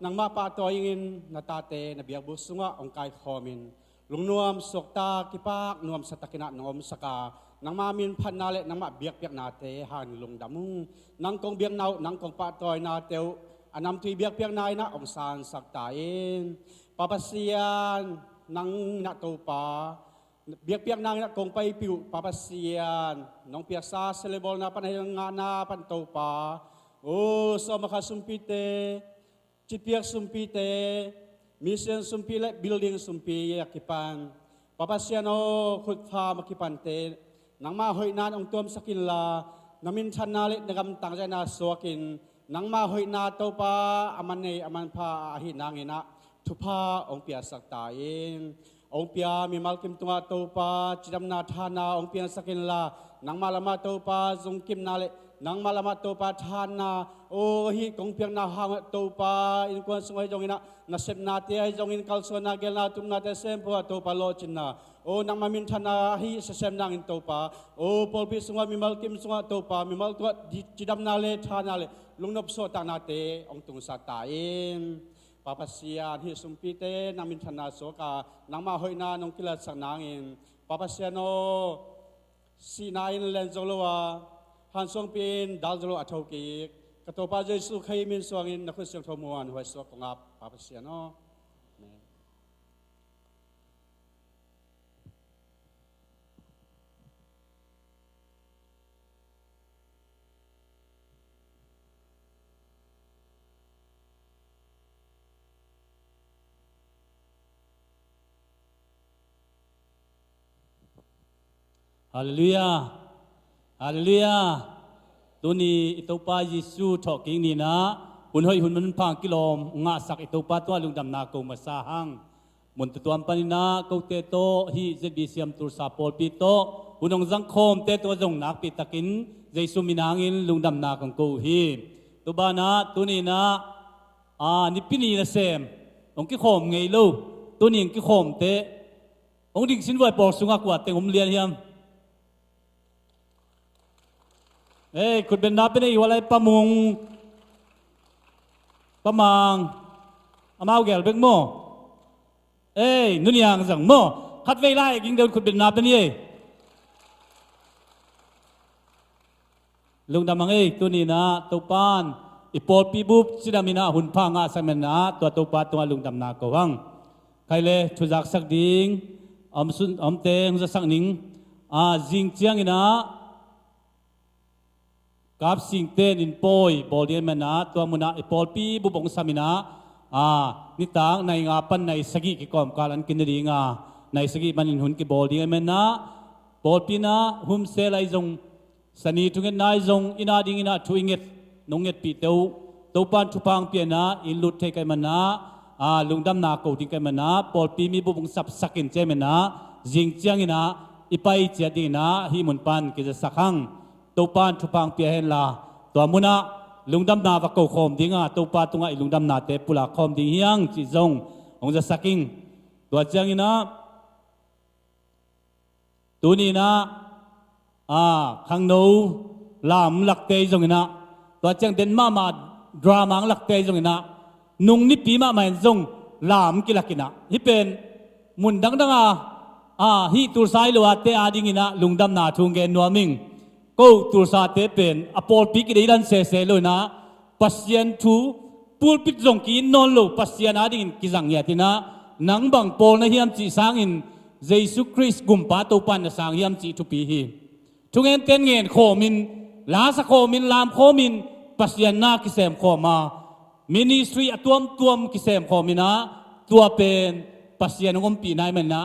Speaker 9: นังมาปาตัวอิงนาตาเตนเบียบุสุงะองกายคอมินลุงนวมสกตากิปากนวมสตะกินะนอมสกานังมามินพันนาเลนังมาเบียกเบียกนาเตหันลุงดามุงนังกงเบียกนาวนังกงปาตัวนาเตวอันนำทุยเบียกเบียกนายนะองซานสักตาเองปาปเซียนนังนาโตปาเบียกเบียกนางนะกงไปปิวปาปเซียนน้องเปียกซาเซเลบอลนาปันให้งานาปันโตปาโอ้สมคาสุมพิเตจิตเปียกสุมพิเตมิเซนสุมพิเลบิลดิ้งสุมพิยากิปันปาปเซียนโอขุดฟ้ามากิปันเตนังมาหอยนานองตัวมสกินลานามินชันนาเลนกำตังใจนาสวกินนังมาหอยนาโตปาอามันเนอามันพาอาหินางเงินะทุพาองเปียสักตาเององเปียมีมัลกิมตุงาโตปาจิดำนาทานาองเปียสกินลานังมาลามาโตปาจงกิมนาเลนังมาลามาโตปาทานาโอฮิกงเปียนาหางโตปาอินกวนสงให้จงอินะนาเซมนาเตียจงอินคัลสวนาเกลนาตุมนาเตเซมพัวโตปาโลจินนาโอนังมามินทนาฮิเซมนางอินโตปาโอปอลพิสงามีมัลกิมสงาโตปามีมัลตัวจิดำนาเลทานาเลลุงนบโซตานาเตองตุงสัตตาเองปาปเซียนฮิสุมพิเตนามินธนาโสกานังมาหอยนานงกิลสักนางเองปาปเซียโนสีนาอินเลนโจโลวาฮันซงปินดัลโจโลอัทโอกิกกตัวปาเจสุขมินสวงอินนักเสียงทมวนหัวสวกงับปาปเซียโน
Speaker 10: ฮาเลลูยาฮาเลลูยาตัวนี้อิตาปาเยซูถอกิ่งนี่นะหุ่นห้อยหุ่นมันพังกิโลมงาสักอิตาปาตัวลุงดำนาโกมาสาหังมุนตัวปันนาโกเตโตฮิเจบีเซียมตุสาปอลปิโตหุ่นองจังคมเตตัวจงนักปิตะกินเยซูมินางอินลุงดำนาของกูฮีตัวบ้านะตัวนี้นะนิปินีนะเซมองกิโคมไงลูกตัวนี้กิโคมเตองดิ่งสินไว้ปอสุงากว่าเตงผมเรียนเฮียมเอ้คุณเป็นนับเป็นไอ้อะไรปะมุงปะมังอามาเอาแก่เบ็กโมเอ้นุ่นยังสั่งโมคัดเวลากินเดินคุณเป็นนับเป็นยี่ลุงดำมังเอ้ตัวนี้นะตัวปานอีปอดปีบุบสิดามินาหุ่นพังอาสมันนะตัวปานตัวลุงดำนาโกวังใครเลยทุจักสักดิ่งอมเตงจะสักหนิงจิงเจียงอินะกับสิ่งเต้นอินปอยบอลเดียนมันนะตัวมุนาไอปอลปีบุบงสามินะนิต่างในงาปันในสกิกิกอมการันกินดีงาในสกิมันอินหุ่นกิบอลเดียนมันนะบอลปีนะหุ่มเซลัยจงสนีทุงเงินนายจงอินาดิงอินาทุยเงิดนงเงิดปีเตวตัวปานทุพังเปียนะอินลุดเทกันมันนะลุงดำนาโกดิงกันมันนะบอลปีมีบุบงสับสักินเจมันนะจิงเจียงอินะอีไปเจียดินะฮิมุนปันกิจสักขังตัวปานทุพังเปียเห็นลาตัวมุนะลุงดำนาวักโกคอมดิ้งตัวปานตัวไอลุงดำนาเตปุลาคอมดิ้งยังจิจงองจะสักิงตัวเจียงนะตัวนี้นะขังโนลามหลักเตยจงนะตัวเจียงเด่นมาดรามังหลักเตยจงนะนุ่งนิปีมาไม่จงลามกิลักกินะฮิเป็นมุนดังฮิตุสายลัวเตอาดิ้งนะลุงดำนาทุงเกนนัวมิงก็ตัวสาเตเป็นอพอลปิกได้ดันเสเลยนะปัสยันทูปูลปิดจงกินนอนโลปัสยันอาดินกิจังยาตินะนังบังปอลนะฮิมจีสังอินเยซูคริสต์กุมปาตัวปันนะสังฮิมจีทุปีฮีทุกเงินเต็นเงินโคมินลาสโคมินลามโคมินปัสยันนากิเซมโคมามินิสทรีตัวมกิเซมโคมินะตัวเป็นปัสยันงมปีนายมันนะ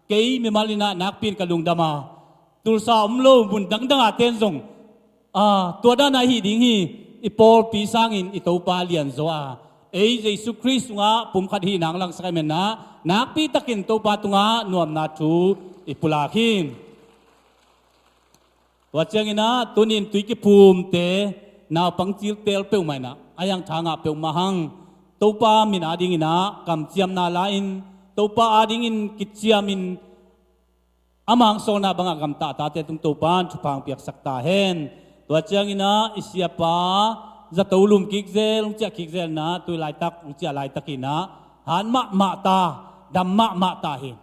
Speaker 10: เกย์มิมาลินะนักปีนกะลุงดามาตัวสาวมโลบุญดังอาเตนซงตัวด้านในหิดิ้งฮีอีปอลปีสังอินอีตัวปาเลียนโซเยซูคริสต์งาปุ่มขัดหีนังลังสกายเมนนะนักปีตะกินตัวปาตุงานวมนาทูอีปุลาคินตัวเจ้างินะตัวนินตุยกิภูมิเตนาปังจิลเตลเปลไม่นะอายังทางอาเปลมาหังตัวปามินอาดิ้งนะกำเจียมนาลาอินตัวปาอาดิ้งอินกิจเจียมินamang sona banga gamta tate tung topan chupang piak sakta hen tua chiang ina isya pa จะตูลุมกิกเซลงเจ้ากิกเซลนะตัวลายตักลงเจ้าลายตักินนะหันมาตาดำมาตาเห็น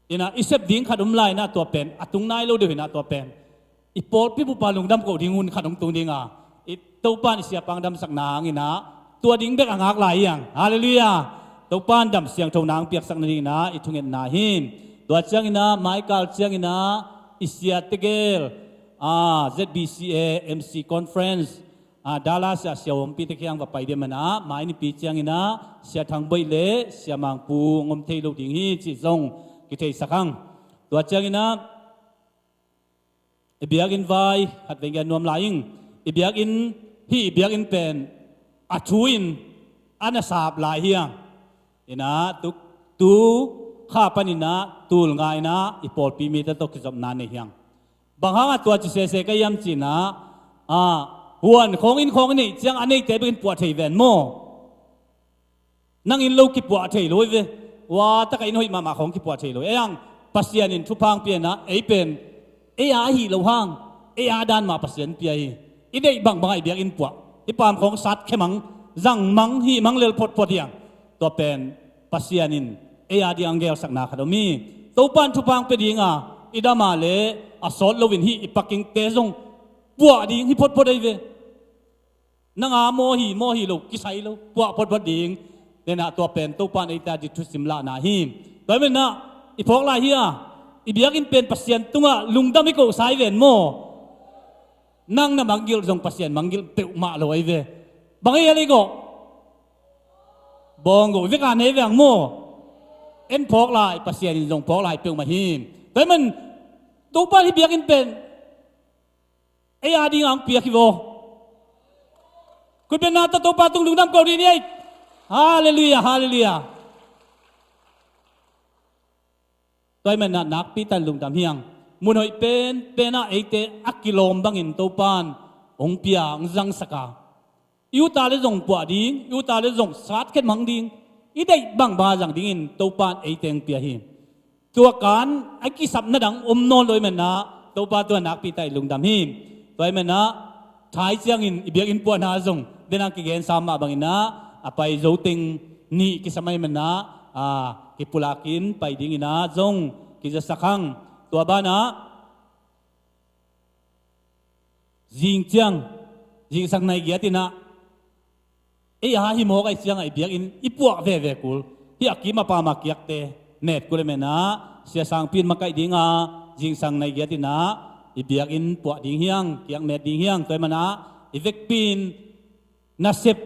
Speaker 10: อินะอิเซบดิ้งขัดอุ้มลายนะตัวเป็นอตุงนายเราเดือนะตัวเป็นอีปอดพี่ผู้ปาลุงดำกูดิ้งหุ่นขัดอุ้มตุงดิ้งอ่ะอีตัวปานอิเสียปังดำสักนางอินะตัวดิ้งเด็กอ่างหลายอย่างฮาเลลูยาตัวปานดำเสียงทงนางเปียกสักนางนะอีทุงเงินนาหินตัวเชียงอินะไมค์กาลเชียงอินะอิเสียตเกลZBCA MC Conference Dallas เสียวผมปีตะเคียงว่าไปเดียมันนะหมายนี่ปีเชียงอินะเสียทางใบเล่เสียมังปูงมเทลูดิ้งฮีจิซงกิเทสักครั้งตัวเชียงอินะเบียกินไวหัดเป็นกันนวมลายิงเบียกินฮีเบียกินเป็นอัจฉรินอันสาบลายเฮียงอินะตูข้าปนินะตูลงายนะอีปอลปีมีแต่ตกกิจบนานในเฮียงบางครั้งตัวจิเสเสก็ย้ำจีนะหวนของอินของนี่จังอันนี้แต่เป็นปวดที่เวนโมนั่งอินลูกกิปวดที่รู้เวว่าตะกันอินหอยมาของกิปวดที่รู้ยังปัสยานินทุพังเปียนะไอเป็นฮีโลหังดานมาปัสยันเปียอีเด็กบางไอเบียกินปวดอีปามของสัตว์แค่มังจังมังฮีมังเลลพดยังตัวเป็นปัสยานินดีอังเกลสักนาคาดมีตัวปันทุพังเป็นยังอีดามาเลอสอดโลวินฮีอีปักกิงเตซงปวดดิงฮีพดไอเวนังโมฮีลูกกิไซลูกปวดพอดิงเนี่ยนะตัวเป็นตัวปานไอตาจิตุสิมลานาหิมแต่เมื่อนะอีพอกลาเฮียอีเบียกินเป็นปัสยันตุงะลุงดามิโกไซเวนโมนั่งนะมังกิลจงปัสยันมังกิลเปอุมาโลไอเวบางอย่างเลยก็บองก็วิการเนเวงโมเอ็นพอกลายปัสยันจงพอกลายเปอุมาหิมแต่มันตัวปานที่เบียกินเป็นดีงังเปียกิโวคุณเป็นนาตตัวปาตุงลุงดำเกาหลีนี่ฮาเลลูยาตัวมันนักปีตันลุงดำเฮียงมุนหอยเป็นน่าเอเตอักกิโลมบังอินตัวปานองเปียงจังสกายูตาเลจงปวดดิ้งยูตาเลจงสัตว์แค่มังดิ้งอีได้บังบาจังดิ้งอินตัวปานเอเตงเปียหิมตัวการไอ้กิสับนาดังนอนเลยมันนะตัวปานตัวนักปีตันลุงดำหิมตัวมันนะท้ายเสียงอินอีเบียกินปวดหาจงเดินกิเกนสามมาบังอินนะไปโจติงนี่กิสมัยมันนะกิปุลากินไปดิ้งอินะจงกิจะสักครั้งตัวบ้านนะยิงเจียงยิงสักในเกียรตินะฮิโมกไอเสียงไอเบียกินอีพวกเวกุลที่อากิมาปามาเกียกเตเน็ตกุลเมนะเสียสังปีนมาไกดิ้งยิงสังในเกียรตินะอีเบียกินพวกดิ้งเฮียงเกียงเน็ตดิ้งเฮียงตัวมันนะอีเวกปีนนับเสพ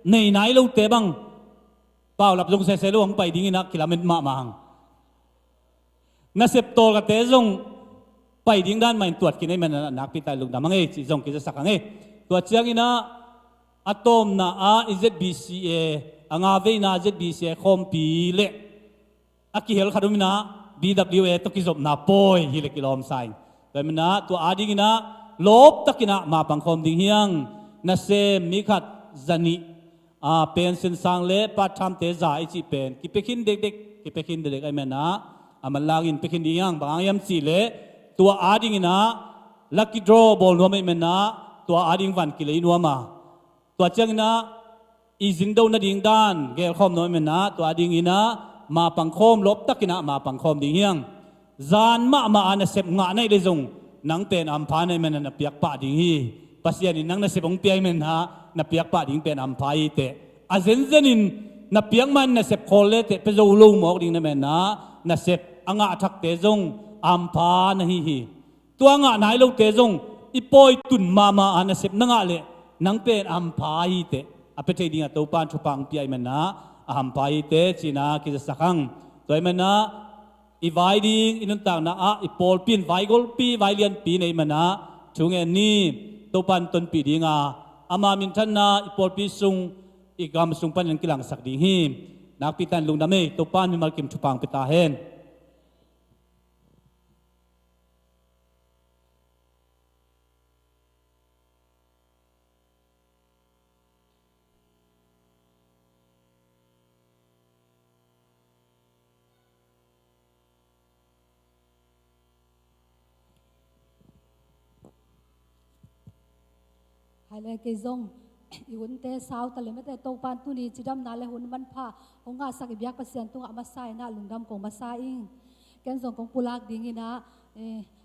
Speaker 10: ในไหนลูกเตบังเปล่าหลับลงเสลวงไปดิ้งนักกิลาเมตรมาหังนับเสพโตกับเตจงไปดิ้งด้านไม่ตรวจกินให้มันนักปีตายลุงดำมังจีจงกิจสักหังตัวเชียงอินะอะตอมนะZBCA เวนะ ZBCA คอมปีเล่อากิเฮลคารุมินะ BWA ตกิจบนาปอยฮิเลกิลอมไซน์แต่มันนะตัวดิ้งอินะลบตกินะมาปังคอมดิ้งเฮียงนัเซมิขัดจันนี่เป็นสินสังเล่ปัตทำเตจ่าไอจีเป็นกิเปคินเด็กกิเปคินเด็กไอแม่นะมันลากินเปคินดิ้งยังบางอย่างสิเล่ตัวดิ้งอินะลักกี้ดรอบอลนัวไม่แม่นะตัวดิ้งวันกิเลนัวมาตัวเจ้าอินะอีจิงโดนดิ้งด้านเกลคอมนัวไม่แม่นะตัวดิ้งอินะมาปังคอมลบตกินะมาปังคอมดิ้งยังจานมาอันเสพงานในเลจงนังเป็นอัมพานในแม่นะเปียกป่าดิ้งฮีปัสยานินังนัเสพองเปียแม่นะนับเปียกป่าดิ้งเป็นอัมพายเตะอาเซนเซนินนับเปียกมันนัเสพโคเลเตะเป็นโจลูมอกดิ้งนั่นแม่นะนัเสพอ่างทักเตจงอัมพานฮีตัวอ่างไหนลูกเตจงอีปอยตุนมาอันนัเสพนังเลนังเป็นอัมพายเตะอาเปเทดิ้งตัวปานชุปังเปียแม่นะอัมพายเตะจีน่ากิจสักครั้งตัวแม่นะอีไวดิ้งอินต่างนะอีปอลปีนไวกอลปีไวเลียนปีในแม่นะช่วงนี้ตัวปันต้นปีดิ้งอามามินทันนาอีปอลปีซุงอีกำซุงปันยังกิลังสักดิ้งหิมนักปีตันลุงดำเมตัวปันมีมาเก็มชุปังเปตาเฮน
Speaker 7: hai le ke zong i hun te sau ta le mate to pan tu ni chidam na le hun man pha honga sak biak pasien tu ama sai na lungdam ko ma sa ing ken zong kong pulak ding ina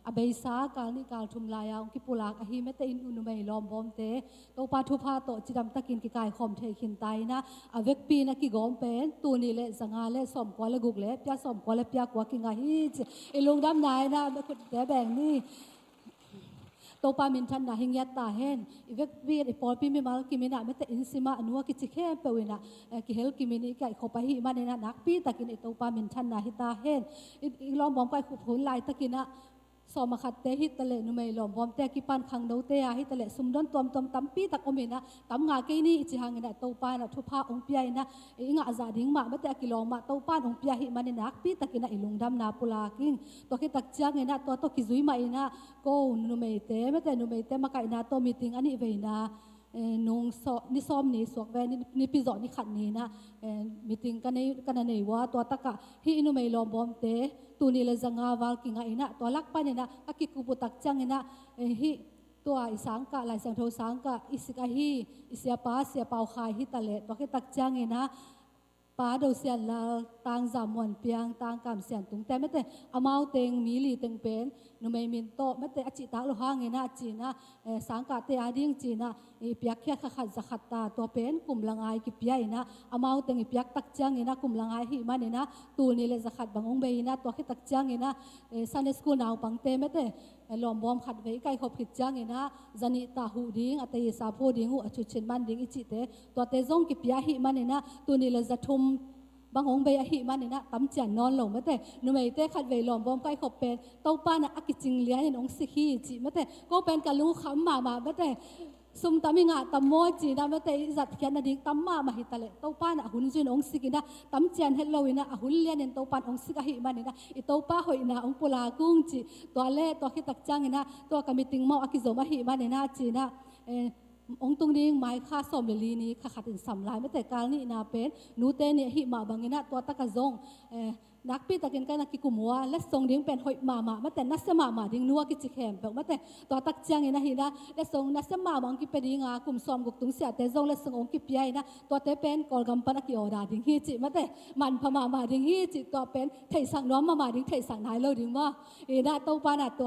Speaker 7: abei sa kal ni kal thum la ya ong ki pulak a hi mate in unu mai lom bom te to pa thu pha to chidam takin ki kai khom thei khin tai na avek pi na ki gom pen tu ni le zanga le som ko le guk le pya som ko le pya kwa ki nga hi i lungdam nai na be khut te beng ni to pa min than na hing yat ta hen ivek vi i pol pi mi mal ki mina mete insima anua ki chikhe pe wina ki hel ki mini kai khopa hi man na nak pi takin i to pa min than na hi ta hen i lom bom kai khup hun lai takinaสอมาขัดเตหิตะเลนุไม่หลอมบอมเตกิปันขังโนเตยหิตะเลสุมดอนตอมตอมตั้มปีตักอมินะตั้มงาเกนี่จิหังนะโตปานะทุพาองเปียนะอิงอาซาดิงมาไม่แต่กิโลมาโตปานองเปียหิมันนักปีตักินะอิลุงดำนาปุลากิงตัวกิตักจังนะตัวกิจุยมาอินะก็นุไม่เตไม่แต่นุไม่เตมาไกนะตัวมีติงอันนี้เวนะนงสนิซอมนี่สวกแวนี่ปิจอนี่ขัดนี่นะมีติงกันในว่าตัวตะกะฮินุไม่ลอมบอมเตตูนี่เลยจังาวาลกิงไงนะตัวลักปันนะอากิกุบุตักจังนะฮิตัวอิสังกะลายสังโทสังกะอิสิกะฮิอิเสียป้าเสียเปาคายฮิตะเลตัวกิตักจังนะป้าดูเสียนลาตางจามวนเปียงตางกำเสียนตุงแต่ไม่แต่อามาวเตงมีลีเตงเป็นนุไม่มินโตไม่แต่อจิตาลุหางนะจีนะสังกะเตอาดิ้งจีนะเปียกแค่ขัดจะขัดตาตัวเป็นกลุ่มลังไอกิเปียนะอามาวเตงเปียกตักจังนะกลุ่มลังไอหิมันนะตูนี่เลยจะขัดบางองเบยนะตัวคิดตักจังนะซันเดสกูนาวปังเตไม่แต่ลอมบอมขัดไว้ใกล้ขบขิดจังนะจันิตาหูดิ้งอัตยสาโพดิ้งหูอจุเชนมันดิ้งอิจิเตตัวเตจงกิเปียหิมันนะตูนี่เลยจะทุมบางองเบยหิมันนะตั้มจันนอนลงไม่แต่นุไม่เตขัดไว้ลอมบอมใกล้ขบเป็นเต้าป้านะอักิจิงเลี้ยนองสิขีจิไม่แต่ก็เป็นการลุงขำมาไม่แต่ซุมตามิงะตามโมจีนะไม่แต่จัดแค่นาดิตามมาหิตะเลเต้าป้านะหุ่นจุนองสิกินะตามจันเฮลโลวินะหุ่นเลี้ยนเต้าป้าองสิกะหิมันนะอีเต้าป้าหอยนะองปุลากุ้งจีตัวเล่ตัวคิดตักจังนะตัวกามิติงเมาอักิโซมาหิมันนะจีนะองตุงดิ้งไม้ข้าสมเลลีนี้ข้าขัดอินสัมลายไม่แต่การนี่นาเป็นนูเตนี่หิมาบางนะตัวตะกะซงนักปีตะกินกันนักกิกุมัวและทรงดิ้งเป็นหอยมาไม่แต่นัสมาดิ้งนัวกิจิแคมแบบไม่แต่ตัวตักจังนะฮินะและทรงนัสมาบางกิเป็นดิ้งกุมซอมกุกตุงเสียแต่ทรงและทรงองกิปยายนะตัวเตเป็นกอลกัมปนักโยดาดิ้งฮิจิไม่แต่มันพมาดิ้งฮิจิตัวเป็นไทยสังน้อมมาดิ้งไทยสังนายเลยดิ้งว่านะตัวปานะตั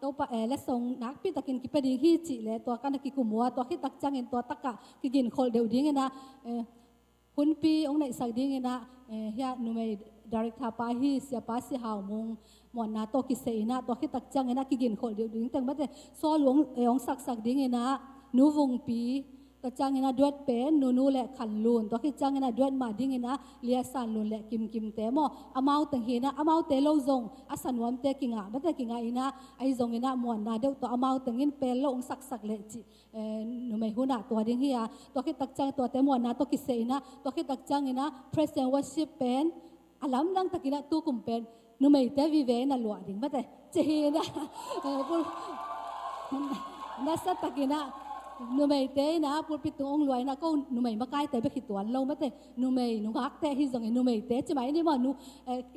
Speaker 7: วปาและทรงนักปีตะกินกิเป็นดิ้งฮิจิและตัวกันนักกิกุมัวตัวคิดตักจังตัวตะกะกิกินคนเดียวดิ้งนะคุณปีองในสักดิ้งนะเฮียนุไม่director pa hi sia pa si haw mong mon na to ki seina to ki tak chang na ki gin khol de ding tang ba te so luang ong sak ding na nu vung pi to chang na duat pen nu le khan lun to ki chang na duat ma ding na lia san lun le kim te mo amau tang hi na amau te lo zong asan wam te ki nga ba te ki nga ina ai zong ina mon na de to amau tang in pel lo ong sak le chi nu mai huna to ding hi a to ki tak chang to te mon na to ki seina to ki tak chang ina praise and worship pen alam lang takina tu kumpen numay te vive na luading bate chehina nasa takina numay te na pulpitung ong luay na ko numay makai te bekituan lo mate numay nungak te hizong numay te chimai ni mo nu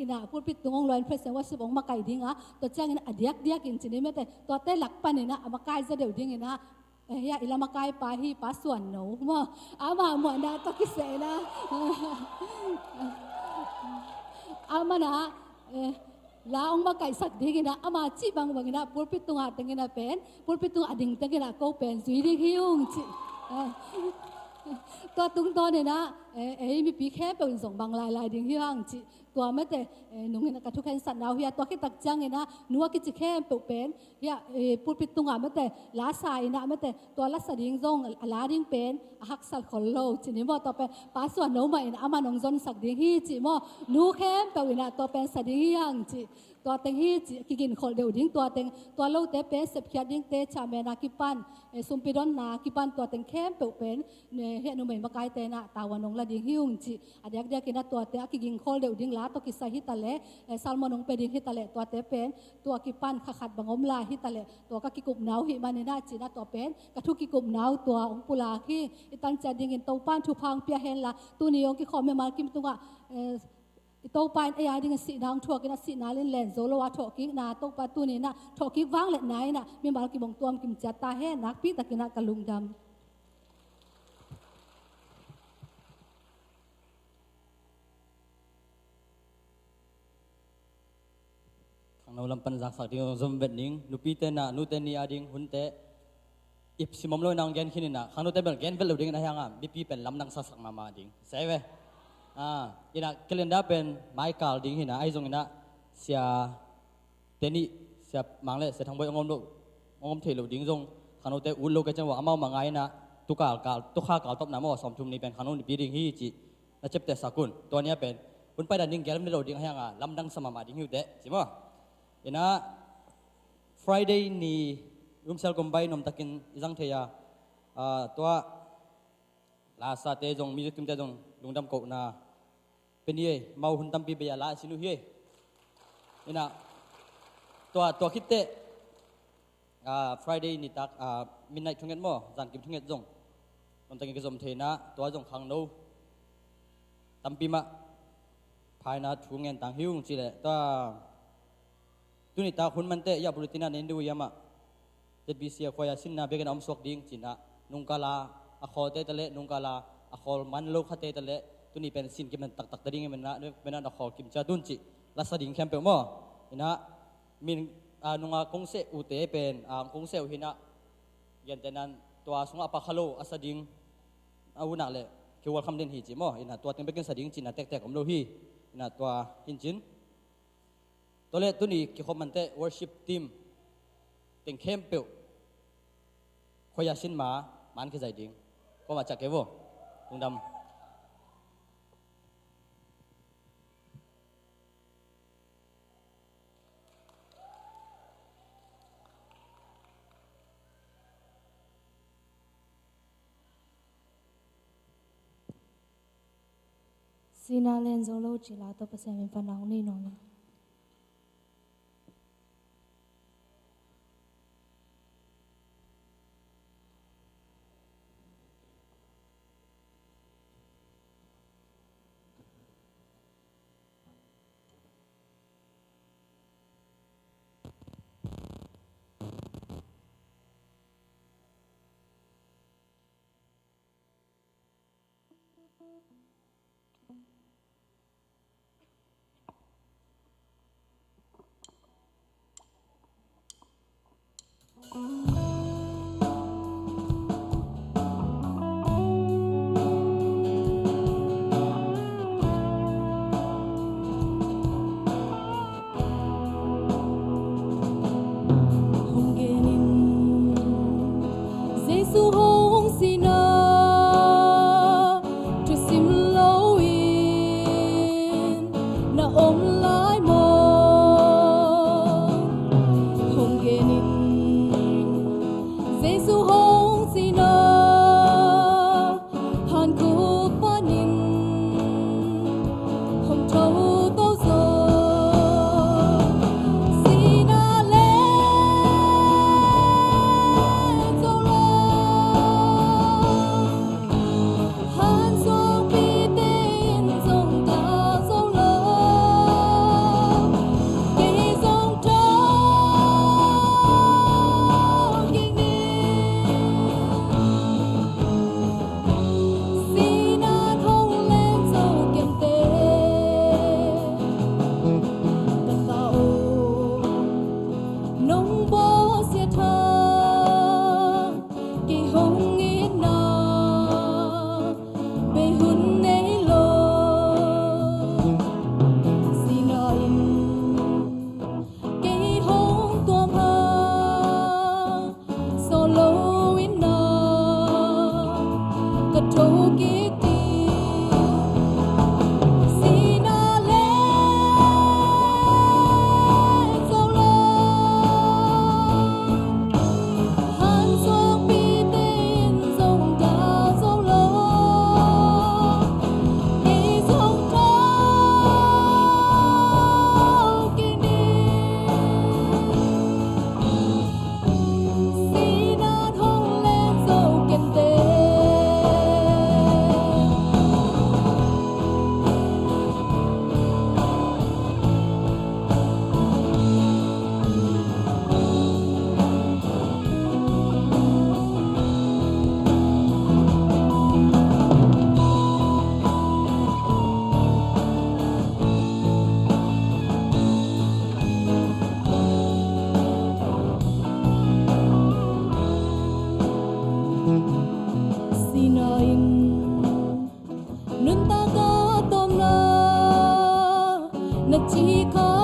Speaker 7: ina pulpitung ong luay present wasip ong makai dinga to chang ina adiak in chini mate to te lakpan ina makai za deu ding ina ya ila makai pa hi pa suan no mo ama mo na to kisena ama na laong makai sak ding na ama chi bang na pulpitung ateng na pen pulpitung ading teng na ko pen zui ding hiung chiตัวตุงตัวเนี่ยนะมีปีแค่เป็นส่งบางลายดิ้งที่ห้างจีตัวไม่แต่หนุ่มเห็นกระทุกแคนสันดาวเฮียตัวคิดตักจังเนี่ยนะนัวกิจแค่เป็นเฮียพูดปิดตุงไม่แต่ลาสายนะไม่แต่ตัวลาสดิ้งซงลาดิ้งเป็นหักสัลขลโลจีนี่ว่าตัวเป็นป้าส่วนโน้มใหม่นะอามาหนองจนสักดิ้งฮีจีว่านัวแค่เป็นนะตัวเป็นสัดิ้งฮีห้างจีตัวเต็งฮีจีกินขลเดียวดิ้งตัวเต็งตัวโลเตเป็นเสพขีดดิ้งเตชาเมนากิปันสุมปิดอนนากิปันตัวเต็งแค่เป็นเฮียหนุ่มมาไกลเตนะตาวันนงละดิ้งหิ้งจีอดียกินตัวเตะกินคอลเดียวดิ้งลาตัวกิสาฮิตาเล่ซัลมอนงเปดิ้งฮิตาเล่ตัวเตเป็นตัวกิปันขัดบังอมลาฮิตาเล่ตัวก็กิกุบหนาวหิมันน่าจีนะตัวเป็นกระทุกกิกุบหนาวตัวองปุลาขี้อิตันจะดิ้งอินตัวป้านทุพังเปียเฮนละตัวนี้องกิขอมมากิมตัวตัวปานไอ้ยาดิ้งสีนางถั่วกินสีนาเล่นแลนโซโลวาถั่วกินาตัวปาตัวนี้นะถั่วกิว่างเล็ดไหนนะมีมากิบงตัวกิมจัดตาแห่นักปีตะกินกะลุงดำ
Speaker 3: nô lâm pan giặc sắc tiếng zoom vẹn nín nupi tên na nu tên ni ading hun te ip simom loi nang gen khinin na khang nu te bel gen vel lo ding na hanga bp pen lam nang sak mama ding sai ve ina calendar pen Michael ding hina ai jong ina sia teni sia mangle se thang boy ngom thelo ding jong khang nu te ul lo ka chang wa amau mangai na tukal tukha kal top na mo som thum ni pen khang nu ni pi ding hi chi na chep te sakun to nia pen hun pai da ning gel mi lo ding hanga lam dang sama ding hu te chimo ina Friday ni sel combine nom takin izang theya to la sa te jong mi tum te jong lungdam ko na penie mau hun tam pi be la sinu hi ina to khitte Friday ni tak midnight thunget mo jan kim thunget jong nom takin ke jom the na to jong khang no tam pi ma phai na thungen tang hiung chi le to tuni ta hun man te ya politina nen du yama ZBC khoya sin na begen om sok ding china nungkala a kho te tale nungkala a khol man lo khate tale tuni pen sin ki man tak ding men na kho kim cha dun chi la sa ding khem pe mo ina min nunga kongse u te pen kongse u hina yan tenan tua sunga pa khalo asading auna le ki wal kham den hi chi mo ina tua ting begen sa ding china tek om lo hi ina tua hin chin tole tuni ki khomante worship team tiếng khem biểu khoya sin ma man cái giải tiếng có mà chặt cái vô tung đâm
Speaker 7: Sina lên dấu lâu chỉ là tôi phải xem mình phần nào đi nó. chỉ có